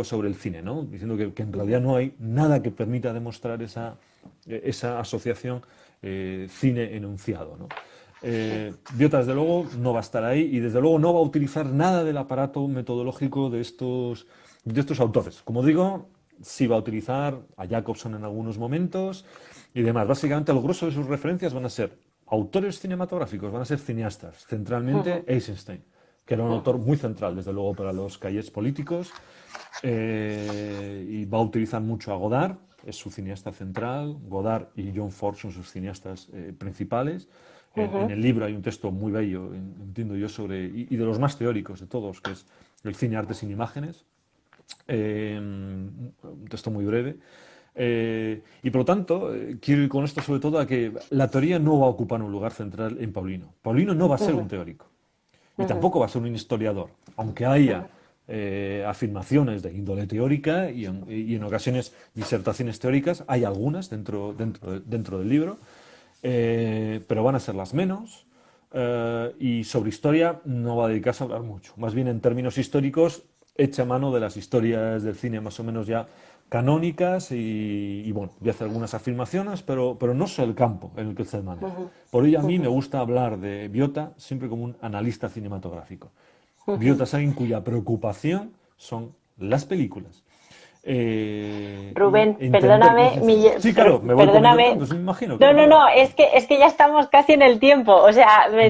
S2: sobre el cine, ¿no?, diciendo que en realidad no hay nada que permita demostrar esa asociación cine-enunciado, ¿no? Biota, desde luego, no va a estar ahí y, desde luego, no va a utilizar nada del aparato metodológico de estos autores. Como digo, sí va a utilizar a Jacobson en algunos momentos y demás. Básicamente, el grueso de sus referencias van a ser autores cinematográficos, van a ser cineastas, centralmente Eisenstein, que era un autor muy central, desde luego, para los cahiers políticos, y va a utilizar mucho a Godard, es su cineasta central. Godard y John Ford son sus cineastas principales. En el libro hay un texto muy bello, entiendo yo, y de los más teóricos de todos, que es el cine, arte sin imágenes. Un texto muy breve. Y por lo tanto, quiero ir con esto sobre todo a que la teoría no va a ocupar un lugar central en Paulino. Paulino no va a ser un teórico y tampoco va a ser un historiador, aunque haya afirmaciones de índole teórica y en ocasiones disertaciones teóricas, hay algunas dentro del libro, pero van a ser las menos. Y sobre historia no va a dedicarse a hablar mucho. Más bien, en términos históricos, echa mano de las historias del cine más o menos ya canónicas y bueno, voy a hacer algunas afirmaciones, pero no sé el campo en el que se maneja. Por ello, a mí me gusta hablar de Biota siempre como un analista cinematográfico. Biota es alguien cuya preocupación son las películas.
S1: Rubén, perdóname,
S2: sí, claro, me voy
S1: perdóname.
S2: Entonces me imagino que
S1: No, es que ya estamos casi en el tiempo. O sea, me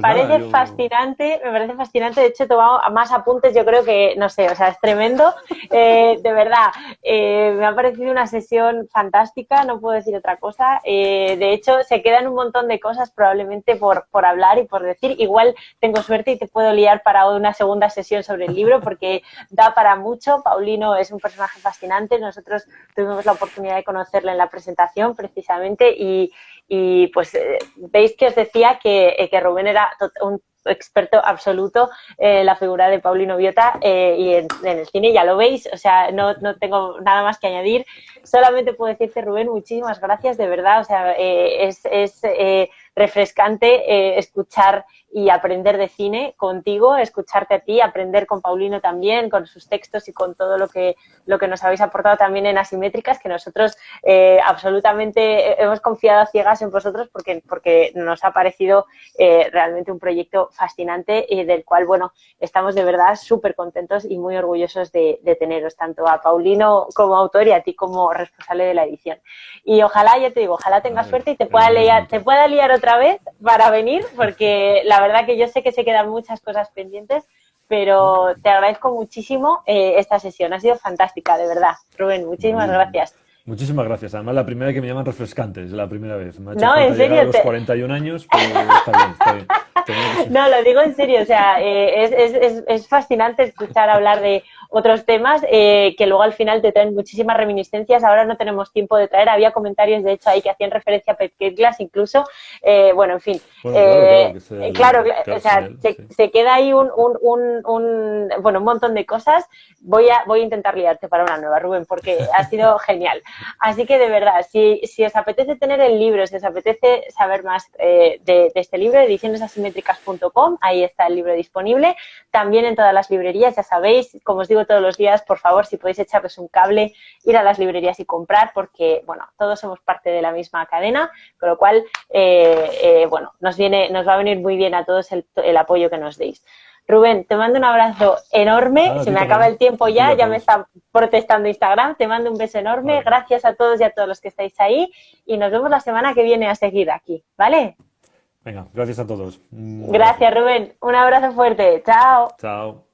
S1: parece fascinante, De hecho, he tomado más apuntes, yo creo que, no sé, o sea, es tremendo. De verdad, me ha parecido una sesión fantástica, no puedo decir otra cosa. De hecho, se quedan un montón de cosas probablemente por hablar y por decir. Igual tengo suerte y te puedo liar para una segunda sesión sobre el libro, porque da para mucho. Paulino es un personaje fascinante. Nosotros tuvimos la oportunidad de conocerle en la presentación precisamente y pues veis que os decía que Rubén era un experto absoluto en la figura de Paulino Biota y en el cine, ya lo veis, o sea, no tengo nada más que añadir. Solamente puedo decirte, Rubén, muchísimas gracias, de verdad, o sea, es refrescante escuchar y aprender de cine contigo, escucharte a ti, aprender con Paulino también, con sus textos y con todo lo que nos habéis aportado también en Asimétricas, que nosotros absolutamente hemos confiado a ciegas en vosotros porque nos ha parecido realmente un proyecto fascinante y del cual, bueno, estamos de verdad súper contentos y muy orgullosos de teneros, tanto a Paulino como autor y a ti como responsable de la edición. Y ojalá, ya te digo, ojalá tengas suerte y te pueda liar otra vez para venir, porque la verdad que yo sé que se quedan muchas cosas pendientes, pero te agradezco muchísimo esta sesión. Ha sido fantástica, de verdad. Rubén, muchísimas gracias.
S2: Muchísimas gracias. Además, la primera que me llaman refrescante, es la primera vez. Me ha hecho
S1: no,
S2: falta
S1: en serio.
S2: Llegar a los 41 años, pero está bien.
S1: No, lo digo en serio, o sea, es fascinante escuchar hablar de otros temas que luego al final te traen muchísimas reminiscencias. Ahora no tenemos tiempo de traer, había comentarios de hecho ahí que hacían referencia a Pep Glass incluso, bueno, en fin. Claro, o sea, se queda ahí un montón de cosas. Voy a intentar liarte para una nueva, Rubén, porque ha sido genial. Así que de verdad, si os apetece tener el libro, si os apetece saber más de este libro, edicionesasimétricas.com, ahí está el libro disponible. También en todas las librerías, ya sabéis, como os digo todos los días, por favor, si podéis echarles un cable, ir a las librerías y comprar, porque, bueno, todos somos parte de la misma cadena, con lo cual, bueno, nos va a venir muy bien a todos el apoyo que nos deis. Rubén, te mando un abrazo enorme, se me acaba el tiempo ya me está protestando Instagram, te mando un beso enorme, vale. Gracias a todos y a todos los que estáis ahí y nos vemos la semana que viene a seguir aquí, ¿vale?
S2: Venga, gracias a todos.
S1: Gracias, Rubén, un abrazo fuerte, chao.
S2: Chao.